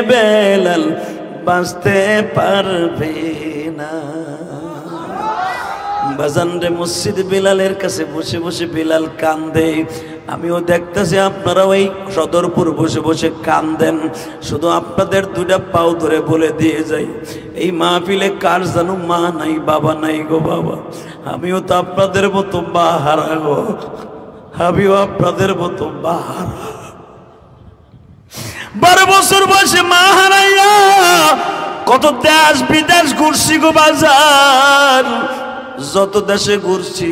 Speaker 1: বেলাল বাঁচতে পারবে না। বাজান রে, মসজিদ বেলালের কাছে বসে বসে বেলাল কান্দে। আমিও দেখতেছি আপনারা ওই সদরপুর বসে বসে কান্দেন। শুধু আপনাদের 2টা পাও ধরে বলে দিয়ে যাই, এই মাহফিলে কার জানো মা নাই বাবা নাই গো বাবা। আমিও তো আপনাদের মতো বাহারা গো, আমিও আপনাদের মতো বাহারা। 12 বছর বয়সে মা হারাইয়া কত দেশ বিদেশ ঘুরছি গো বাজার। যত দেশে ঘুরছি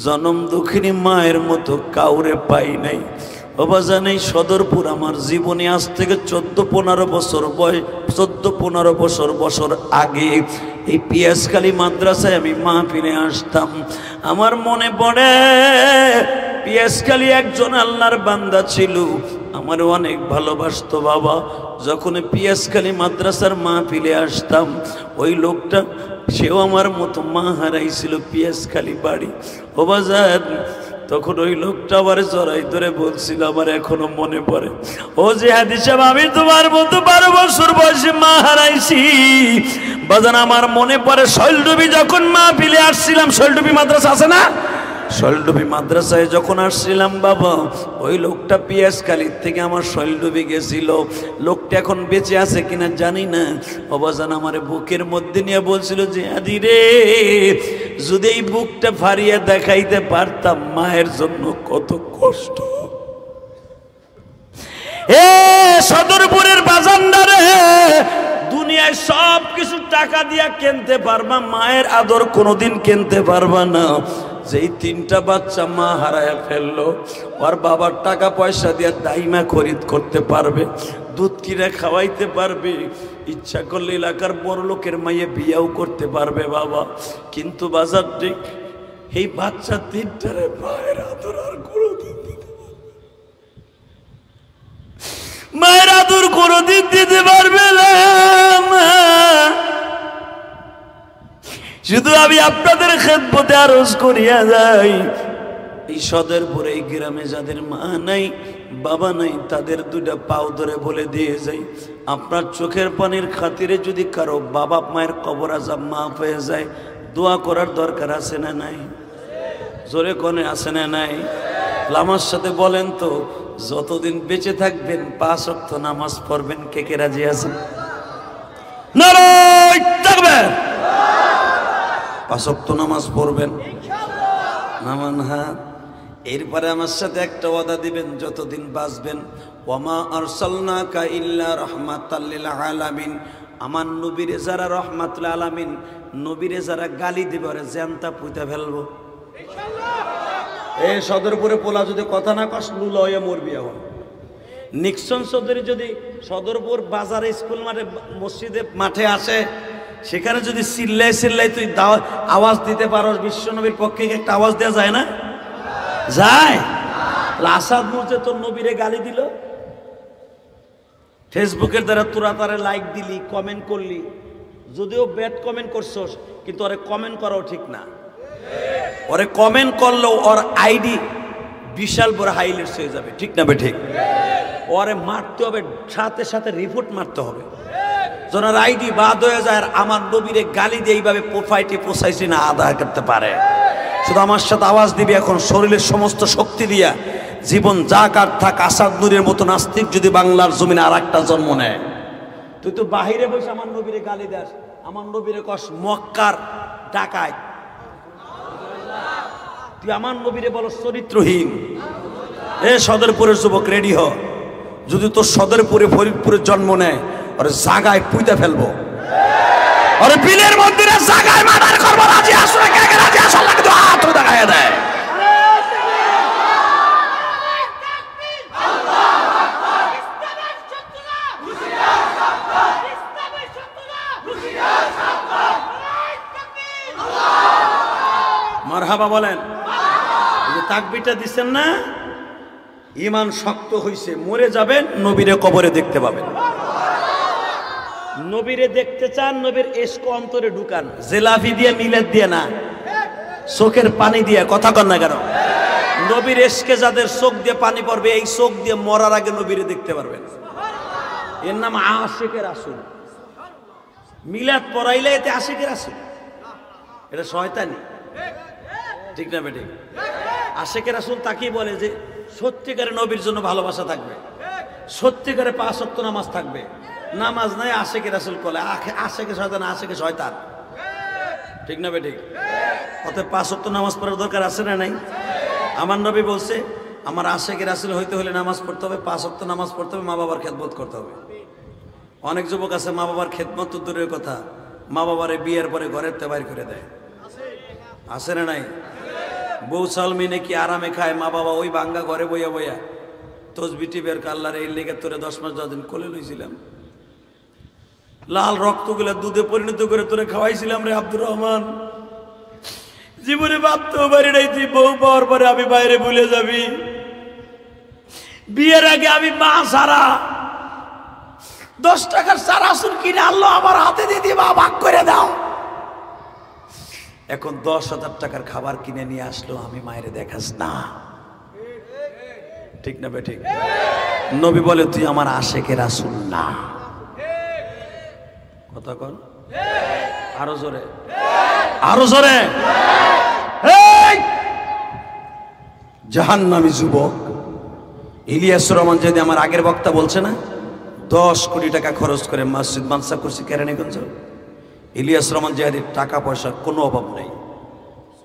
Speaker 1: জনম দুঃখিনী মায়ের মতো কাউরে পাই নাই। ও বাজান, এই সদরপুর আমার জীবনে আজ থেকে 14-15 বছর বয়স, 14-15 বছর আগে এই পিয়াসখালী মাদ্রাসায় আমি মাহফিলে আসতাম। আমার মনে পড়ে পিয়াসখালী একজন আল্লাহর বান্দা ছিল, আমার অনেক ভালোবাসতো বাবা। যখন পিয়াসখালী মাদ্রাসার মাহফিলে আসতাম, ওই লোকটা সেও আমার মতো মা হারাইছিল পিয়াসখালী বাড়ি। ও বাজার, তখন ওই লোকটা আমার জড়াই ধরে বলছিল, আমার এখনো মনে পড়ে, ও যে হাদি সাহেব, আমি তোমার মতো 12 বছর বয়সে মা হারাইছি। বাজান, আমার মনে পড়ে শৈলডুবি যখন মাহফিলে আসছিলাম, শৈলডুবি মাদ্রাসা আছে না, শৈলডুবি মাদ্রাসায় যখন আসছিলাম বাবা, ওই লোকটা পিয়াসখালীর থেকে আমার শৈলডুবি গেছিল। লোকটা এখন বেঁচে আছে কিনা জানি না। অবাজান আমার বুকের মধ্যে নিয়ে বলছিল যে, আদি রে, যদি এই বুকটা ফাড়িয়ে দেখাইতে পারতাম মায়ের জন্য কত কষ্ট। এ সদরপুরের বাজানদারে, দুনিয়ায় সব কিছু টাকা দিয়া কিনতে পারবা, মায়ের আদর কোনোদিন কিনতে পারবা না। যেই 3টা বাচ্চা মা হারায়া ফেললো, ওর বাবার টাকা পয়সা দিয়ে দাইমা খরিদ করতে পারবে, দুধ কিনে খাওয়াইতে পারবে, ইচ্ছা করলে এলাকার বড় লোকের মাইয়ে বিয়াও করতে পারবে বাবা। কিন্তু বাজার ঠিক এই বাচ্চা 3টারে মায়ের আদর আর কোনোদিন দিতে পারবে, মায়ের আদর কোনোদিন দিতে পারবে না। শুধু আমি আপনাদের খেদমতে আরজ করিয়া যাই, এই সদরপুর এই গ্রামে যাদের মা নাই বাবা নাই, তাদের 2টা পাও ধরে বলে দিয়ে যাই, আপনার চোখের পানির খাতিরে যদি কারো বাবা মায়ের কবর আযাব মাফ হয়ে যায়, দোয়া করার দরকার আছে না নাই? জোরে কোনে আছে না নাই? আমার সাথে বলেন তো, যতদিন বেঁচে থাকবেন 5 ওয়াক্ত নামাজ পড়বেন, কে কে রাজি আছেন? নারায়ে তাকবীর। 5 ওয়াক্ত নামাজ পড়বেন, নামান হাত। এরপরে আমার সাথে একটা ওয়াদা দিবেন, যতদিন বাঁচবেন, ওয়ামা আরসালনাকা ইল্লা রাহমাতাল লিল আলামিন। আমার নবীরে যারা রহমাতুল আলামিন, নবীরে যারা গালি দিবে ওরে জ্যান্তা পুঁতে ফেলবো ইনশাআল্লাহ। এই সদরপুরে পোলা যদি কথা না কস, লুলা হয়ে মরবি। এখন নিক্সন চৌধুরী যদি সদরপুর বাজারে স্কুল মাঠে মসজিদে মাঠে আসে, সেখানে যদি চিল্লাই চিল্লাই তুই আওয়াজ দিতে পারো, বিশ্বনবীর পক্ষে একটা আওয়াজ দেওয়া যায় না? যায়। আসাদ মুর্জে তোর নবীরে গালি দিল, ফেসবুকের দ্বারা তোরা তারে লাইক দিলি, কমেন্ট করলি, যদিও ব্যাড কমেন্ট করছস, কিন্তু ওরে কমেন্ট করাও ঠিক না। ওরে কমেন্ট করলেও ওর আইডি বিশাল বড় হাইলাইটস হয়ে যাবে, ঠিক না বে ঠিক? ওরে মারতে হবে, সাথে সাথে রিপোর্ট মারতে হবে, যেন আইডি বাদ হয়ে যায়। আর আমার নবীরে গালি দিয়ে এইভাবে প্রোফাইলটি পোষাইছি না আদায় করতে পারে। শুধু আমার সাথে আওয়াজ দিবি এখন, শরীরের সমস্ত শক্তি দিয়া, জীবন যাক আর থাক। আসাদ নূরের মতো নাস্তিক যদি বাংলার জমিনে আর একটা জন্ম নেয়, তুই তো বাহিরে বসে আমার নবীরে গালি দাস, আমার নবীরে কস মক্কার ডাকায়, তুই আমার নবীরে বলো চরিত্রহীন। এ সদরপুরের যুবক রেডি হ,
Speaker 2: যদি তোর সদরপুরে ফরিদপুরে জন্ম নেয় ওর জাগায় পুইতে ফেলবো, ওর বিলের মন্দিরে জাগায় মার্ডার করবো। রাজি আসো না? কে কে রাজি আসো? আল্লাহ কিন্তু হাত দেখায় দেয়। মারহাবা বলেন। যে তাকবীরটা দিচ্ছেন না, ঈমান শক্ত হইছে, মরে যাবেন নবীরে কবরে দেখতে পাবেন। নবীরে দেখতে চান, নবীর ইশক অন্তরে ঢুকান, জেলাফি দিয়ে মিলাদ দিয়ে না, চোখের পানি দিয়ে। কথা কন না কেন? নবীর ইশকে যাদের চোখ দিয়ে পানি পড়বে, এই চোখ দিয়ে মরার আগে নবীরে দেখতে পারবেন। এর নাম আশিকে রাসূল। মিলাদ পড়াইলে এতে আশিকে রাসূল, এটা শয়তানি। ঠিক না বেঠিক? আশিকে রাসূল তাকেই বলে যে সত্যিকারে নবীর জন্য ভালোবাসা থাকবে, সত্যিকারে 5 ওয়াক্ত নামাজ থাকবে। নামাজ নাই, আশিকে রাসূল বলে আশিকে শয়তান, আশিকে শয়তান। ঠিক না বেঠিক? অতএব 5 ওয়াক্ত নামাজ পড়ার দরকার আছে না নাই? আমার নবী বলছে আমার আশিকে রাসূল হইতে হলে নামাজ পড়তে হবে, 5 ওয়াক্ত নামাজ পড়তে হবে, মা বাবার খেদমত করতে হবে। অনেক যুবক আছে মা বাবার খেদমত তো দূরের কথা, মা বাবারে বিয়ের পরে ঘরের তে বাইর করে দেয়। আছে না নাই? বউ সালমিনে কি আরামে খায়, মা বাবা ওই ভাঙ্গা ঘরে বইয়া বইয়া তসবি টিপের কাল্লার এই লেগে তোরে 10 মাস 10 দিন কোলে লইছিলাম, লাল রক্তগুলা দুধে পরিণত করে তোরে খাওয়াইছিলাম রে আব্দুর রহমান। জীবনে ভাবতেও পারি নাই তুই বউ পাওয়ার পরে আমি বাইরে ভুলে যাবি। বিয়ের আগে আমি মা সারা 10 টাকার চারাসুর কিনে আনলো আমার হাতে দিয়ে দিবা, ভাগ করে দাও। এখন 10,000 টাকার খাবার কিনে নিয়ে আসলো, আমি মায়ের দেখাস না। ঠিক না বেঠিক? নবী বলে তুই আমার আশিকে রাসূল না। কথা কন আরো জোরে, আরো জোরে। জাহান্নামী যুবক ইলিয়াস রহমান যদি আমার আগের বক্তা বলছে না 10 কোটি টাকা খরচ করে মসজিদ মানসা করছি কেরানীগঞ্জ, ইলিয়াস রহমান জাহাদির টাকা পয়সার কোনো অভাব নেই,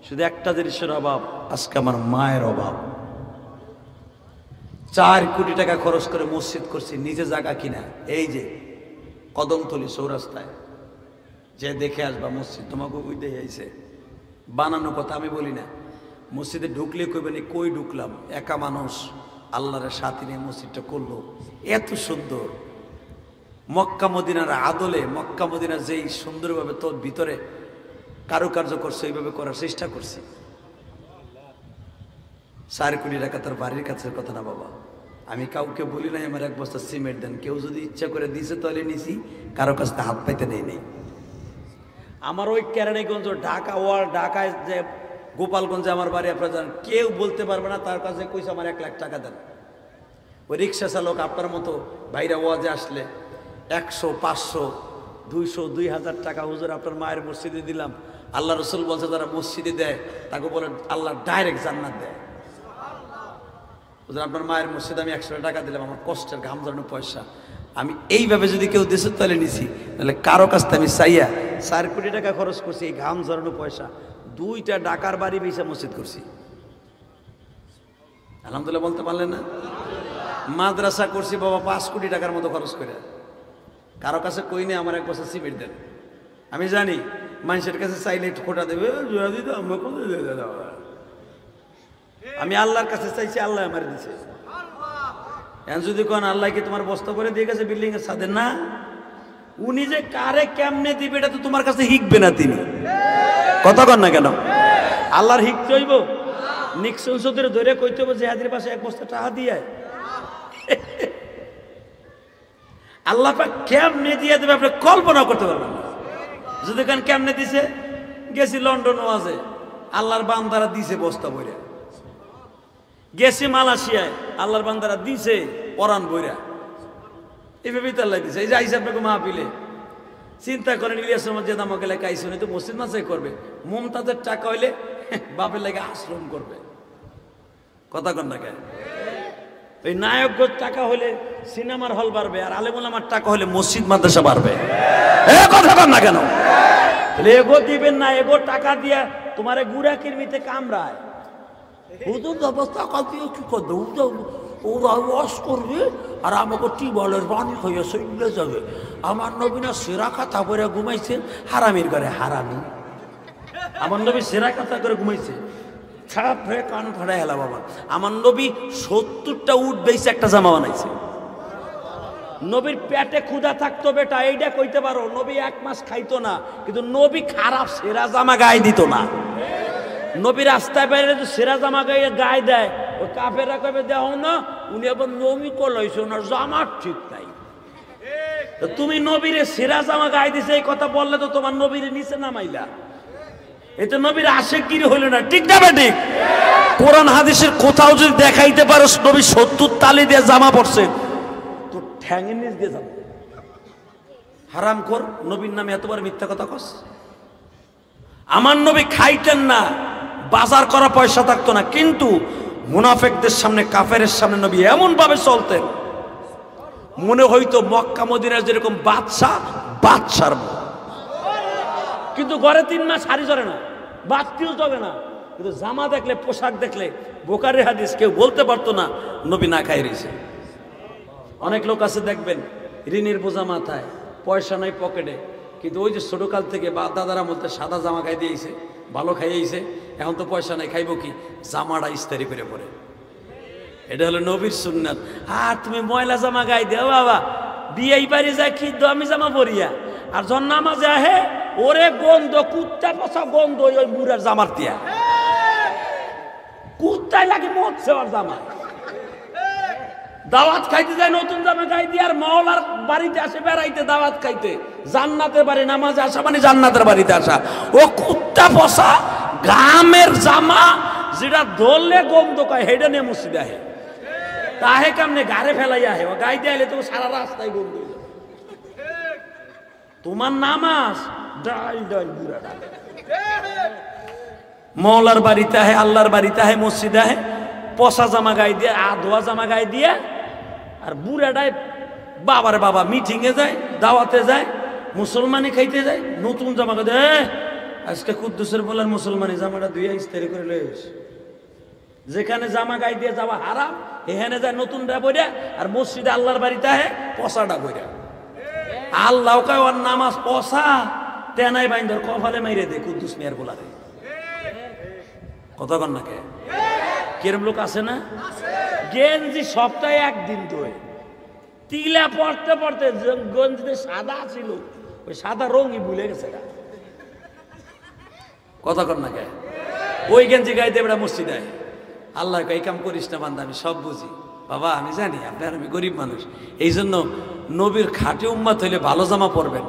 Speaker 2: শুধু একটা জিনিসের অভাব, আজকে আমার মায়ের অভাব। 4 কোটি টাকা খরচ করে মসজিদ করছি, নিজে জায়গা কিনা, এই যে কদমতলি চৌরাস্তায় যে দেখে আসবা মসজিদ, তোমাকে ওই দেখে আইছে বানানো কথা আমি বলি না। মসজিদে ঢুকলে কইবেন কই ঢুকলাম, একা মানুষ আল্লাহর সাথে নিয়ে মসজিদটা করলো, এত সুন্দর। মক্কা মদিনার আদলে, মক্কা মদিনা যেই সুন্দরভাবে তোর ভিতরে কারুকার্য করছে এইভাবে করার চেষ্টা করছি। 4 কোটি টাকা তার বাড়ির কাছের কথা না বাবা, আমি কাউকে বলি নাই আমার 1 বস্তা সিমেন্ট দেন, কেউ যদি ইচ্ছা করে দিছে তাহলে নিছি, কারো কাছ থেকে হাত পাইতে নেই। আমার ওই কেরানীগঞ্জ ঢাকা ওয়ার ঢাকায় যে গোপালগঞ্জে আমার বাড়ি, আপনারা জানেন, কেউ বলতে পারবে না তার কাছে কইছে আমার 1 লাখ টাকা দেন। ওই রিক্সা চালক আপনার মতো ভাইরা ওয়াজে আসলে 100, 500, 200, 2000 টাকা হুজুর আপনার মায়ের মসজিদে দিলাম। আল্লাহ রসুল বলছে যারা মসজিদে দেয় তাকে বলে আল্লাহ ডাইরেক্ট জান্নাত দেয়। হুজুর আপনার মায়ের মসজিদে আমি 100 টাকা দিলাম, আমার কষ্টের ঘাম ঝরানো পয়সা, আমি এইভাবে যদি কেউ দিছে তাহলে নিছি, তাহলে কারো কাছ থেকে আমি চাইয়া 4 কোটি টাকা খরচ করছি, এই ঘাম ঝরানো পয়সা 2টা ঢাকার বাড়ি বেচা মসজিদ করছি। আলহামদুলিল্লাহ বলতে পারলেন না? মাদ্রাসা করছি বাবা 5 কোটি টাকার মতো খরচ করে, কারো কাছে কই নেই আমার 1 বছর সিমেন্ট দেন। আমি জানি মানুষের কাছে চাইলে একটু খোটা দেবে, আমি আল্লাহর কাছে চাইছি, আল্লাহ আমার দিছে। এখন যদি কোন আল্লাহ কি তোমার বস্তা করে দিয়ে গেছে বিল্ডিং এর ছাদে, না, উনি যে কারে কেমনে দিবে এটা তো তোমার কাছে হিকবে না তিনি। কথা কন না কেন? আল্লাহর হিকতে হইব, নিক্সন চৌধুরী ধরে কইতে হবে জেহাদের পাশে 1 বস্তা টাকা দিয়ে আল্লাহ পাক কেমনে দিয়ে দেবে আপনি কল্পনা করতে পারবেন না। যদি কেন কেমনে দিছে, গেছি লন্ডন ওয়াজে, আল্লাহর বান্দারা দিছে বস্তা বইরা, গেছি মালয়েশিয়ায়, আল্লাহর বান্দারা দিছে পরান বইরা, এইভাবেই তো আল্লাহ দিছে। এই যে আইসা আপনাকে মাহফিলে চিন্তা করেন, ইলিয়াস রহমান যে আমাকে লেখা আইসে উনি তো মসজিদ মাসাই করবে, মুমতাজের টাকা হইলে বাপের লেগে আশ্রম করবে। কথা কন না কেন? ওই নায়কগঞ্জ টাকা হলে সিনেমার হল বাড়বে, আর আলেমুলামার টাকা হলে মসজিদ মাদ্রাসা বাড়বে। কথা কন না কেন? এগো দিবেন না, এগো টাকা দিয়া তোমারে গুড়া কিরমিতে কামড়ায়, হুজুর অবস্থা কত কি করতো,
Speaker 1: ওরা ওয়াশ করবে আর আমাকে টিউবওয়েলের পানি হয়ে চলে যাবে। আমার নবী না সেরা কাঁথা করে ঘুমাইছে, হারামির ঘরে হারামি।
Speaker 2: আমার নবী সেরা কথা করে ঘুমাইছে, ছাপ হয়ে কান ফাড়াই হেলা বাবা। আমার নবী 70টা উট বেইছে একটা জামা বানাইছে। নবীর পেটে ক্ষুধা থাকতো বেটা, এইটা কইতে পারো। নবী 1 মাস খাইতো না, কিন্তু নবী খারাপ সেরা জামা গায়ে দিত না। নবী রাস্তায় বাইরে তো সেরা জামা গায়ে দেয়, ওই কাফেরা কবে দেও না, উনি আবার নবী কলাইছো না, জামার ঠিক নাই। তুমি নবীরে সেরা জামা গায়ে দিছে এই কথা বললে তো তোমার নবীরে নিচে নামাইলা, এটা নবীর আশেকগিরি হইল না, ঠিক না বেঠিক? কোরআন হাদিসের কোথাও যদি দেখাইতে পারো নবী 70 তালি দিয়ে জামা পড়ছে, তো ঠ্যাঙের নিচ দিয়ে যাবো। হারাম কর, নবীর নামে এতবার মিথ্যা কথা কস। আমার নবী খাইতেন না, বাজার করা পয়সা থাকতো না, কিন্তু মুনাফিকদের সামনে, কাফেরের সামনে নবী এমন ভাবে চলতেন মনে হইতো মক্কা মদিনার যেরকম বাদশার। কিন্তু ঘরে 3 মাস শাড়ি চলে না, বাতিও চলে না, কিন্তু জামা দেখলে, পোশাক দেখলে বোকারি হাদিস কেউ বলতে পারতো না নবী না খাই রয়েছে। অনেক লোক আছে দেখবেন ঋণের বোঝা মাথায়, পয়সা নাই পকেটে, কিন্তু ওই যে ছোটকাল থেকে বা দাদারা বলতে সাদা জামা খাই দিয়েছে, ভালো খাইয়েছে, এখন তো পয়সা নাই, খাইব কি? জামাটা ইস্তারি করে পরে। এটা হলো নবীর সুন্নাত। আর তুমি ময়লা জামা গায়ে দেও বাবা, বিয়ে বাড়ি যায় কি দামি জামা পরিয়া, আর যখন নামাজে আহে ওরে গন্ধ, কুত্তা পচা গন্ধ ওই বুড়ার জামার দিয়া, কুত্তায় লাগে মরছে ওর জামা। দাওয়াত খাইতে যায় নতুন জামা গায়ে দিয়ে, আর মাওলার বাড়িতে আসে বেড়াইতে দাওয়াত খাইতে, জান্নাতের বাড়ি নামাজে আসা মানে জান্নাতের বাড়িতে আসা। ও কুত্তা পচা গামের জামা যেটা ধরলে গন্ধ কয়, হেডে নিয়ে মসজিদে আহে, তাহে কামনে গাড়ে ফেলাই আহে, ও গায়ে দিয়ে আইলে তো সারা রাস্তায় গন্ধ। তোমার নামাজ ডাল ডাল বুড়া ডাল। মৌলার বাড়িতে আহে, আল্লাহর বাড়িতে আহে, মসজিদে আহে, পচা জামা গায়ে দিয়ে, ধোয়া জামা গায়ে দিয়ে, আর বুড়াটায় বাবার বাবা মিটিংয়ে যায়, দাওয়াতে যায়, মুসলমানি খাইতে যায়, নতুন জামা গায়ে দেয়। আজকে কুদ্দুসের বলার মুসলমানি জামাটা ধুয়ে ইস্তারি করে লইস। যেখানে জামা গায়ে দিয়ে যাওয়া হারাম, এখানে যায় নতুনটা বইরা, আর মসজিদে আল্লাহর বাড়িতে আহে পচাটা বইরা। আল্লাহ কয় ওর নামাজ পচা, তেনাই বাইন্দর কপালে মাইরে দে কুদ্দুস মিয়ার বলারে। কথা কন না কে? কিরম লোক আছে না? গেঞ্জি সপ্তাহে 1 দিন ধোয়, তিলা পড়তে পড়তে গঞ্জিতে সাদা ছিল, ওই সাদা রঙই ভুলে গেছে। কথা কন না কে? ওই গেঞ্জি গাইতে বেড়া মসজিদে আয়। আল্লাহ এই কাম করিস না বান্দা, আমি সব বুঝি বাবা, আমি জানি আপনার, আমি গরিব মানুষ, এই জন্য নবীর খাঁটি উম্মত হইলে ভালো জামা পরবেন,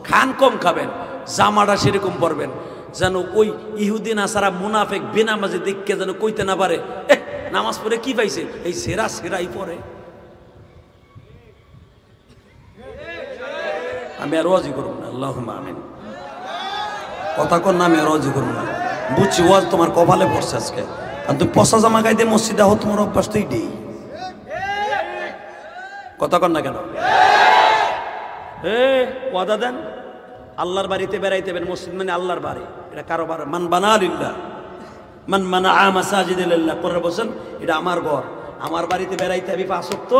Speaker 2: খান কম খাবেন, জামাটা সেরকম পরবেন যেন ওই ইহুদি নাসারা মুনাফিক বেনামাজি দেখকে যেন কইতে না পারে, নামাজ পড়ে কি পাইছে, এই সেরাই পরে। আমি আর ওয়াজি করব না, আল্লাহুম্মা আমিন। কথা কর না, আমি আর ওয়াজি করব না, বুঝছি ওয়াজ তোমার কপালে পড়ছে আজকে। আর তুমি পচা জামা গাইতে মসজিদে হো, তোমার অভ্যাস তো এইটাই। কথা কর না কেন? ওয়াদা দেন, আল্লাহর বাড়িতে বেড়াইতে বের, মসজিদ মানে আল্লাহর বাড়ি, এটা কারো বাড়ি। মান বানা লিল্লাহ, মান মানা মাসাজিদিল্লাহ, করে বলছেন এটা আমার ঘর, আমার বাড়িতে বেড়াইতে হবে, 5 ওয়াক্ত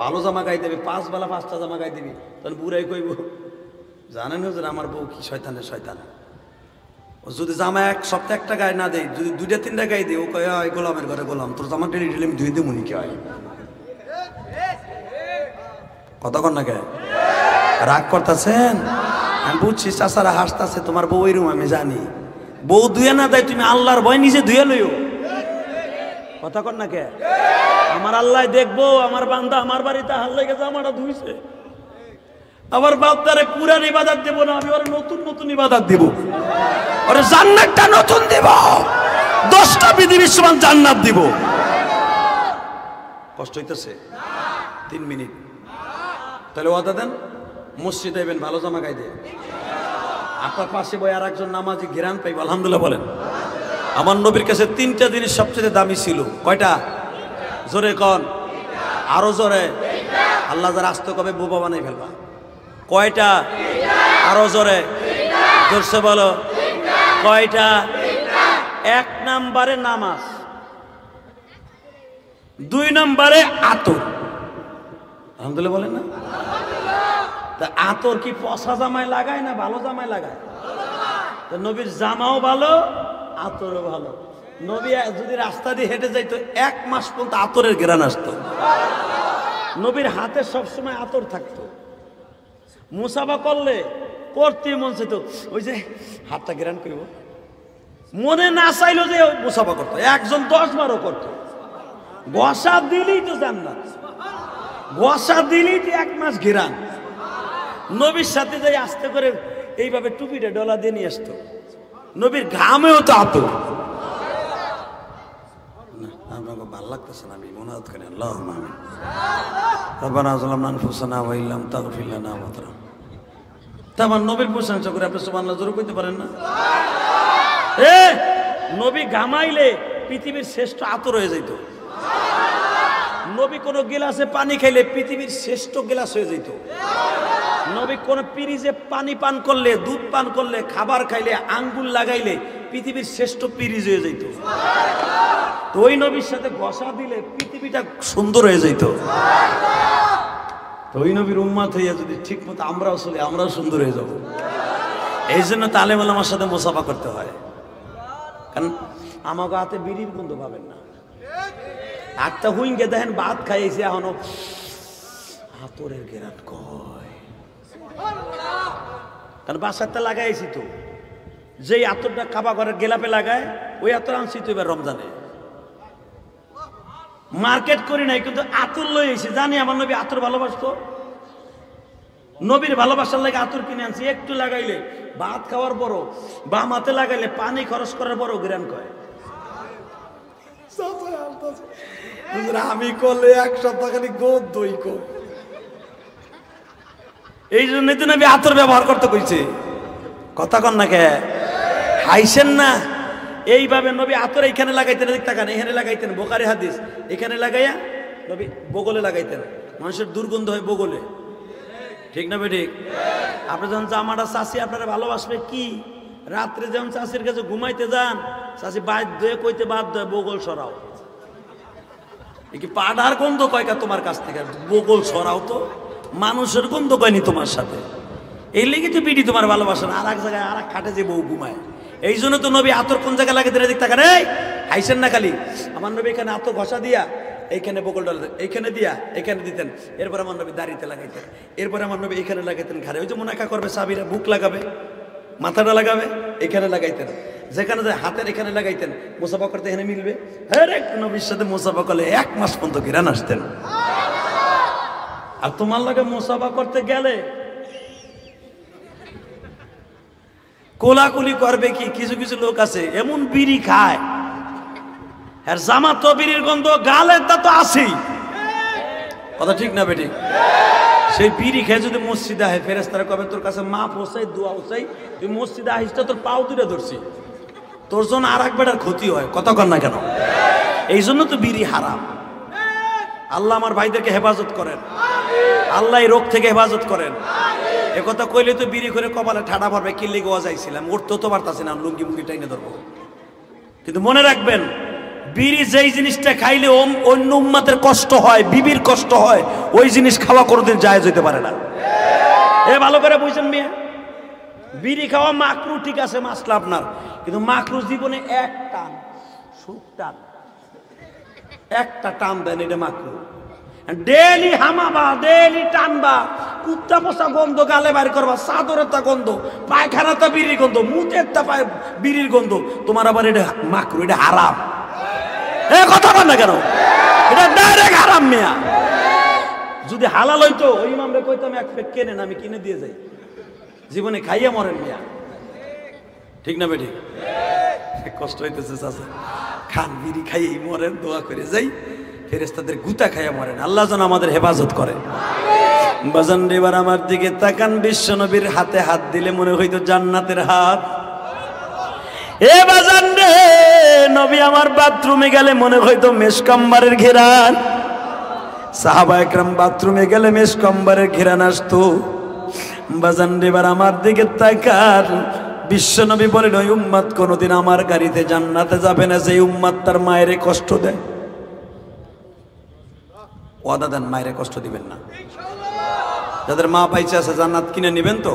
Speaker 2: ভালো জামা গাইতে হবে, 5 বেলা 5টা জামা গাই দিবি। তখন বুড়াই কইব, জানেন হুজুর আমার বউ কি শয়তানের শয়তান, যদি জামা 1 সপ্তাহে 1টা গায়ে না দেয়, যদি 2টা 3টা গায়ে দেয়, ও কয় গোলামের ঘরে গোলাম, তোর জামা টেনে ঢেলে আমি ধুয়ে দেবো নি কি হয়? কথা কন না কে? রাগ করতেছেন? আমি বুঝছি চাচারা হাসতেছে, তোমার বউ এরকম আমি জানি। বউ ধুয়ে না দেয়, তুমি আল্লাহর ভয় নিজে ধুয়ে লইও। কথা কন না কে? আমার আল্লাহ দেখবো আমার বান্দা আমার বাড়িতে আল্লাহ জামাটা ধুইছে, আবার বান্দারে পুরান ইবাদত দেব না, আমি ওর নতুন নতুন ইবাদত দিব, ওরে জান্নাতটা নতুন দিব, 10টা পৃথিবীর সমান জান্নাত দিব। কষ্ট হইতেছে? 3 মিনিট তাহলে ওয়াদা দেন, মসজিদে আইবেন ভালো জামা গাইতে, আপনার পাশে বই আর একজন নামাজি ঘেরান পাইব, আলহামদুলিল্লাহ বলেন। আমার নবীর কাছে 3টা জিনিস সবচেয়ে দামি ছিল, কয়টা? জোরে কন, আরো জোরে। আল্লাহ যারা আসতে কবে বোবা বানাই ফেলবা। কয়টা? আরো জোরে, জোরসে বলো। কয়টা? 1 নম্বরে নামাজ। 2 নম্বরে আতর। আলহামদুলিল্লাহ বলেন না? তা আতর কি পচা জামায় লাগায় না ভালো জামায় লাগায়? তো নবীর জামাও ভালো, আতরও ভালো। নবী যদি রাস্তা দিয়ে হেঁটে যাইতো 1 মাস পর্যন্ত আতরের ঘ্রাণ আসতো। নবীর হাতে সবসময় আতর থাকতো। মুসাফা করলে করতে মন চাইতো, ওই যে হাতটা ঘ্রাণ করব, মনে না চাইলো যে মুসাফা করতো। একজন 10 বারও করতো। বসা দিলেই তো জান্নাত, বসা দিলেই তো 1 মাস ঘ্রাণ। নবীর সাথে যাই আস্তে করে এইভাবে টুপিটা ডলা দিয়ে নিয়ে আসতো। নবীর ঘামেও তো আতর। আপনাকে ভালো লাগতেছে না? আমি মনে হচ্ছে আল্লাহ আমিন। রব্বানা যালামনা আনফুসানা ওয়া ইল্লাম তাগফির লানা ওয়া তারহামনা। তা আমার নবীর প্রশংসা করে আপনি সুবহানাল্লাহ জোরে কইতে পারেন না? নবী ঘামাইলে পৃথিবীর শ্রেষ্ঠ আতর হয়ে যেত। নবী কোন গিলাসে পানি খাইলে পৃথিবীর শ্রেষ্ঠ গিলাস হয়ে যেত। নবী কোন পিরিজে পানি পান করলে, দুধ পান করলে, খাবার খাইলে, আঙ্গুল লাগাইলে পৃথিবীর শ্রেষ্ঠ পিরিজ হয়ে যেত। তো ওই নবীর সাথে ঘষা দিলে পৃথিবীটা সুন্দর হয়ে যেত। তো ওই নবীর উম্মত হইয়া যদি ঠিক মতো আমরাও চলি, আমরাও সুন্দর হয়ে যাব। এই জন্য তো আলেম ওলামার সাথে মুসাফা করতে হয়। কারণ আমাকে হাতে বিড়ির গন্ধ পাবেন না। একটা হুইঙ্গে দেখেন ভাত খাইয়েছে, এখনো আতরের ঘেরাত কয়। কারণ বাসারটা লাগাইছি তো, যেই আতরটা খাবা ঘরের গেলাপে লাগায়, ওই আতর আনছি তো এবার রমজানে। মার্কেট করি নাই, কিন্তু আতর লই আইছি। জানি আমার নবী আতর ভালোবাসতো। নবীর ভালোবাসার লাগে আতর কিনে আনছি। একটু লাগাইলে, ভাত খাওয়ার পরও বা মাতে লাগাইলে, পানি খরচ করার পরও গ্রান কয়। আমি করলে 1 সপ্তাহ খালি গোদ দই কো। এই জন্যই তো নবী আতর ব্যবহার করতে কইছে। কথা কন না কে? হাইছেন না? এইভাবে নবী আতর এইখানে লাগাইতেন, দেখতেন এখানে লাগাইতেন, বোখারি হাদিস। এখানে লাগাইয়া নবী বগলে লাগাইতেন। মানুষের দুর্গন্ধ হয় বগলে, ঠিক না বেঠিক? আপনি যখন জামাটা চাষি আপনারা ভালোবাসবে কি, রাত্রে যখন চাষির কাছে ঘুমাইতে যান, চাষি বাধ্য হয়ে কইতে বাধ্য হয় বগল সরাও। কি পাড়ার গন্ধ কয়কা তোমার কাছ থেকে, বগল সরাও তো। মানুষের গন্ধ কয়নি তোমার সাথে। এই লেগে তো বিডি তোমার ভালোবাসা না। আর এক জায়গায় আর এক খাটে যে বউ ঘুমায়। এই জন্য তো নবী আতর কোন জায়গায় লাগে দিলে দেখতে কানে হাইছেন না খালি। আমার নবী এখানে আতর ঘষা দিয়া, এইখানে বগল ডাল এইখানে দিয়া এখানে দিতেন। এরপর আমার নবী দাড়িতে লাগাইতেন। এরপরে আমার নবী এখানে লাগাইতেন ঘাড়ে। ওই যে মুনাকা করবে সাবিরা, বুক লাগাবে, মাথাটা লাগাবে, এখানে লাগাইতেন। যেখানে যায় হাতের এখানে লাগাইতেন। মুসাফা করতে এখানে মিলবে। হ্যাঁ, নবীর সাথে মুসাফা করলে 1 মাস পর্যন্ত ঘিরান আসতেন। আর তোমার লাগে মুসাফা করতে গেলে কোলাকুলি করবে কি? কিছু কিছু লোক আছে এমন বিড়ি খায়, আর জামা তো বিড়ির গন্ধ, গালের তা তো আছেই। কথা ঠিক না বেটি? সেই বিড়ি খেয়ে যদি মসজিদে আহে, ফেরেশতারা কবে তোর কাছে মাপ হোসাই, দোয়া হোসাই, তুই মসজিদে আহিস তোর পাও দুটা ধরছি, তোর জন্য আর এক বেটার ক্ষতি হয়। কথা কর না কেন? এই জন্য তো বিড়ি হারাম। আল্লাহ আমার ভাইদেরকে হেফাজত করেন, আল্লাহ এই রোগ থেকে হেফাজত করেন। একথা কইলে তো বিড়ি করে কপালে ঠাডা পড়বে, কি লেগে যাইছিলাম, উঠতেও তো পারতাছি না, লুঙ্গি মুঙ্গি টাইনে ধরবো। কিন্তু মনে রাখবেন, বিড়ি যেই জিনিসটা খাইলে অন্য উম্মাতের কষ্ট হয়, বিবির কষ্ট হয়, ওই জিনিস খাওয়া কোনোদিন জায়েজ হইতে পারে না। এ ভালো করে বুঝছেন মিয়া? বিড়ি খাওয়া মাকরু ঠিক আছে, মাসলা আপনার, কিন্তু মাকরু জীবনে এক টান, সুখ টান, একটা টান দেন, এটা মাকরু। ডেলি হামাবা, ডেলি টানবা, কুত্তা পোষা গন্ধ গালে বাইর করবা, চাদরের তা গন্ধ, পায়খানা তা বিড়ির গন্ধ, মুখের তা বিড়ির গন্ধ, তোমার আবার এটা মাকরু, এটা হারাম। এ কথা বল না কেন? এটা ডাইরেক্ট হারাম মিয়া। যদি হালাল হইতো ওই ইমামরে কইতাম এক প্যাক কেনেন, আমি কিনে দিয়ে যাই, জীবনে খাইয়া মরেন মিয়া। ঠিক না বেটি? কষ্ট হইতেছে চাচা, খান বিড়ি খাইয়ে মরেন, দোয়া করে যাই, ফেরেশতাদের গুতা খাইয়া মরেন। আল্লাহ যেন আমাদের হেফাজত করে। বাজান এবার আমার দিকে তাকান, বিশ্ব নবীর হাতে হাত দিলে মনে হইতো জান্নাতের হাত। এ বাজান রে, নবী আমার বাথরুমে গেলে মনে হইতো মেশকাম্বারের ঘেরান। সাহাবা একরাম বাথরুমে গেলে মেশকাম্বারের ঘেরান আসতো। বাজান রে এবার আমার দিকে তাকান, বিশ্ব নবী বলেন ওই উম্মত কোনোদিন আমার গাড়িতে জান্নাতে যাবে না যে উম্মত তার মায়ের কষ্ট দেয়। ওয়াদা দেন মায়ের কষ্ট দিবেন না। যাদের মা পাইছে আছে জান্নাত কিনে নেবেন তো?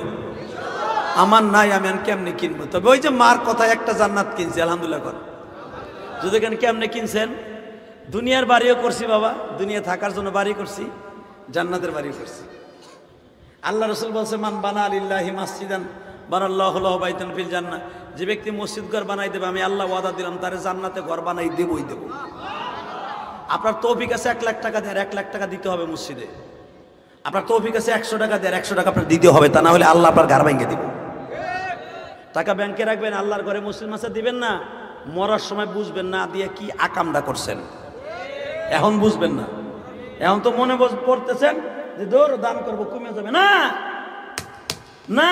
Speaker 2: আমার নাই, আমি কেমনে কিনবো? তবে ওই যে মার কথা একটা জান্নাত কিনছি আলহামদুলিল্লাহ কর। যদি কেমনে কিনছেন? দুনিয়ার বাড়িও করছি বাবা, দুনিয়া থাকার জন্য বাড়ি করছি, জান্নাতের বাড়ি করছি। আল্লাহ রসুল বলছে মান বানা আলিল্লাহি মাসজিদান বানাল্লাহু লাহু বাইতান ফিল জান্নাহ, যে ব্যক্তি মসজিদ ঘর বানাই দেবে আমি আল্লাহ ওয়াদা দিলাম তারে জান্নাতে ঘর বানাই দেবই দেব। আপনার তৌফিক আছে 1 লাখ টাকা দেয়, 1 লাখ টাকা দিতে হবে মসজিদে। আপনার তৌফিক আছে 100 টাকা দেয়, 100 টাকা আপনার দিতে হবে, তা না হলে আল্লাহ আপনার ঘর ভেঙে দিব। টাকা ব্যাংকে রাখবেন, আল্লাহর ঘরে মসজিদ মাসে দিবেন না, মরার সময় বুঝবেন না দিয়ে কি আকামটা করছেন। এখন বুঝবেন না, এখন তো মনে পড়তেছেন যে দৌড় দান করবো কমে যাবে না। না,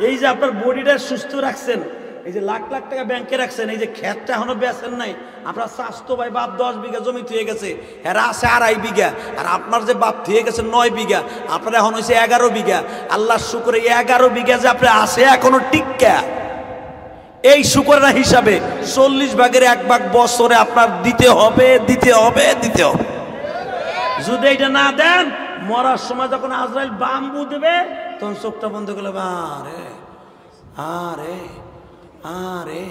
Speaker 2: এই যে আপনার বডিটা সুস্থ রাখছেন, এই যে লাখ লাখ টাকা ব্যাংকে রাখছেন, এই যে ক্ষেতটা এখনো বেচেন নাই, আপনার স্বাস্থ্য ভাই বাপ 10 বিঘা জমি থুয়ে গেছে, এরা আছে 2.5 বিঘা, আর আপনার যে বাপ থুয়ে গেছে 9 বিঘা, আপনার এখন হয়েছে 11 বিঘা। আল্লাহর শুকরে 11 বিঘা যে আপনার আছে এখনো টিক্কা, এই শুকরের হিসাবে 40 ভাগের 1 ভাগ বছরে আপনার দিতে হবে, দিতে হবে, দিতে হবে। যদি এটা না দেন, মরার সময় যখন আজরাইল বাম্বু দেবে তখন চোখটা বন্ধ করলে আরে আরে আরে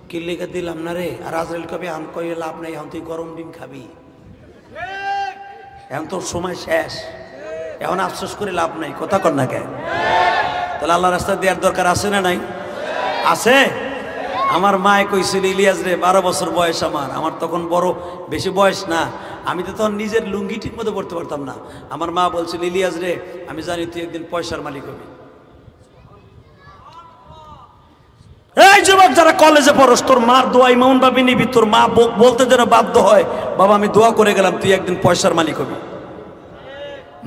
Speaker 2: কি লেগে দিলাম না রে। আর আজরাইল কবে আম কয়ে লাভ নাই, এখন তুই গরম ডিম খাবি, এখন তোর সময় শেষ, এখন আফসোস করে লাভ নাই। কথা কর না কেন? তাহলে আল্লাহ রাস্তা দেওয়ার দরকার আছে না নাই? আছে। আমার মায়ে কইছিল ইলিয়াস রে, 12 বছর বয়স আমার তখন বড় বেশি বয়স না, আমি তো তখন নিজের লুঙ্গি ঠিক মতো পড়তে পারতাম না। আমার মা বলছিল ইলিয়াস রে, আমি জানি তুই একদিন পয়সার মালিক হবি। এই যুবক যারা কলেজে পড়স, তোর মার দোয়া ইমাম ভাবে নিবি, তোর মা বলতে যেন বাধ্য হয়, বাবা আমি দোয়া করে গেলাম তুই একদিন পয়সার মালিক হবি,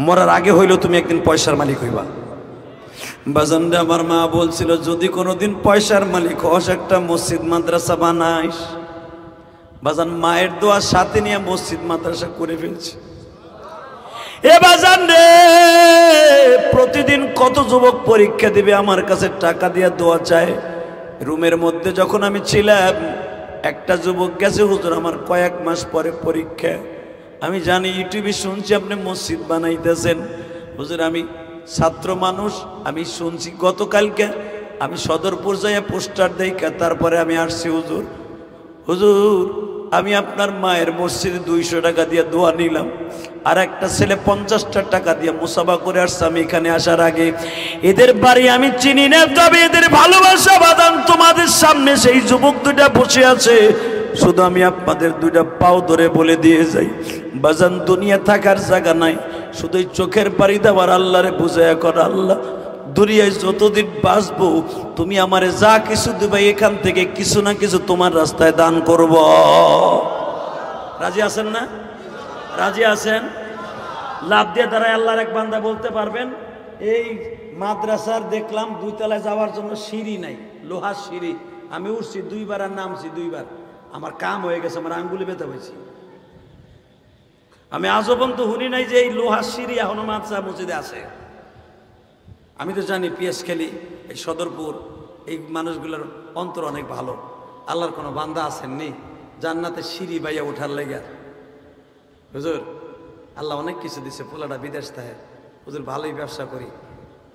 Speaker 2: মরার আগে হইলেও তুমি একদিন পয়সার মালিক হইবা। বাজানরে আমার মা বলছিল যদি কোনোদিন পয়সার মালিক হস একটা মসজিদ মাদ্রাসা বানাইস। বাজান মায়ের দোয়ার সাথে নিয়ে মসজিদ মাদ্রাসা করে ফেলছি। এ বাজান রে, প্রতিদিন কত যুবক পরীক্ষা দিবে আমার কাছে টাকা দিয়ে দোয়া চায়। রুমের মধ্যে যখন আমি ছিলাম, একটা যুবক গেছে হুজুর আমার কয়েক মাস পরে পরীক্ষা, আমি জানি ইউটিউবে শুনছি আপনি মসজিদ বানাইতেছেন। হুজুর আমি ছাত্র মানুষ, আমি শুনছি গতকালকে আমি সদরপুর যাইয়া পোস্টার দেখা তারপরে আমি আসছি। হুজুর হুজুর আমি আপনার মায়ের মসজিদে 200 টাকা দিয়ে দোয়া নিলাম, আর একটা ছেলে 50টা টাকা দিয়ে মুসাফা করে আসছে। আমি এখানে আসার আগে এদের বাড়ি আমি চিনি না, তবে এদের ভালোবাসা বাদান তোমাদের সামনে সেই যুবক দুটা বসে আছে। শুধু আমি আপনাদের 2টা পাও ধরে বলে দিয়ে যাই, বাজান দুনিয়া থাকার জায়গা নাই, শুধু চোখের পানি দেওয়ার আল্লাহরে বুঝাইয়া কর, আল্লাহ দুনিয়ায় যতদিন বাঁচবো তুমি আমারে যা কিছু দেবে এখান থেকে কিছু না কিছু তোমার রাস্তায় দান করব। রাজি আছেন না? রাজি আছেন? লাভ দিয়ে দাঁড়ায় আল্লাহর এক বান্দা বলতে পারবেন এই মাদ্রাসার দেখলাম 2 তলায় যাওয়ার জন্য সিঁড়ি নাই, লোহার সিঁড়ি, আমি উঠছি 2 বার আর নামছি 2 বার, আমার কাম হয়ে গেছে, আমার আঙ্গুলি ব্যথা হয়েছে। আমি আজও পর্যন্ত শুনি নাই যে এই লোহার সিঁড়ি এখনো মাদ্রাসা মসজিদে আছে। আমি তো জানি পিএস খেলি, এই সদরপুর, এই মানুষগুলোর অন্তর অনেক ভালো। আল্লাহর কোনো বান্দা আসেননি জান্নাতে সিঁড়ি বাইয়া ওঠার লেগে। হুজুর আল্লাহ অনেক কিছু দিচ্ছে, পোলাটা বিদেশ থাকে, হুজুর ভালোই ব্যবসা করি,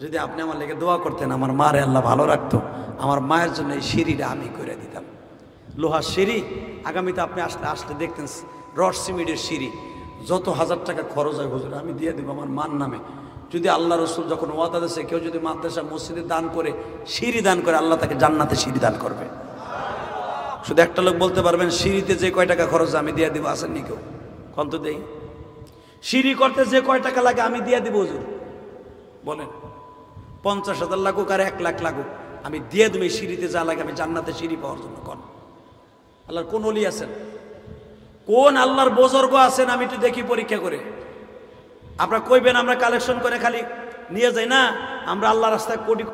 Speaker 2: যদি আপনি আমার লেগে দোয়া করতেন আমার মারে আল্লাহ ভালো রাখতো, আমার মায়ের জন্য এই সিঁড়িটা আমি করে দিতাম। লোহার সিঁড়ি আগামীতে আপনি আসলে দেখতেন রড সিমেন্টের সিঁড়ি, যত 1000 টাকা খরচ হয় হুজুর আমি দিয়ে দেবো আমার মার নামে। যদি আল্লাহ রসুল যখন ওয়াদা দিয়েছে কেউ যদি মাদ্রাসা মসজিদে দান করে, সিঁড়ি দান করে, আল্লাহ তাকে জান্নাতে সিঁড়ি দান করবে। শুধু একটা লোক বলতে পারবেন সিঁড়িতে যে কয় টাকা খরচ আমি দিয়ে দিব, আসেননি কেউ? কত দেই? সিঁড়ি করতে যে কয় টাকা লাগে আমি দিয়ে দিব হুজুর, বলেন 50,000 লাগুক আর 1 লাখ লাগুক, আমি দিয়ে দেবো এই সিঁড়িতে যা লাগে আমি জান্নাতে সিঁড়ি পাওয়ার জন্য। কোন আল্লাহর কোন ওলি আছেন, কোন আল্লাহর বুজুর্গ আছেন? আমি একটু দেখি পরীক্ষা করে। আপনারা কইবেন আমরা কালেকশন করে খালি নিয়ে যাই না, আমরা আল্লাহ রাস্তায় কোটি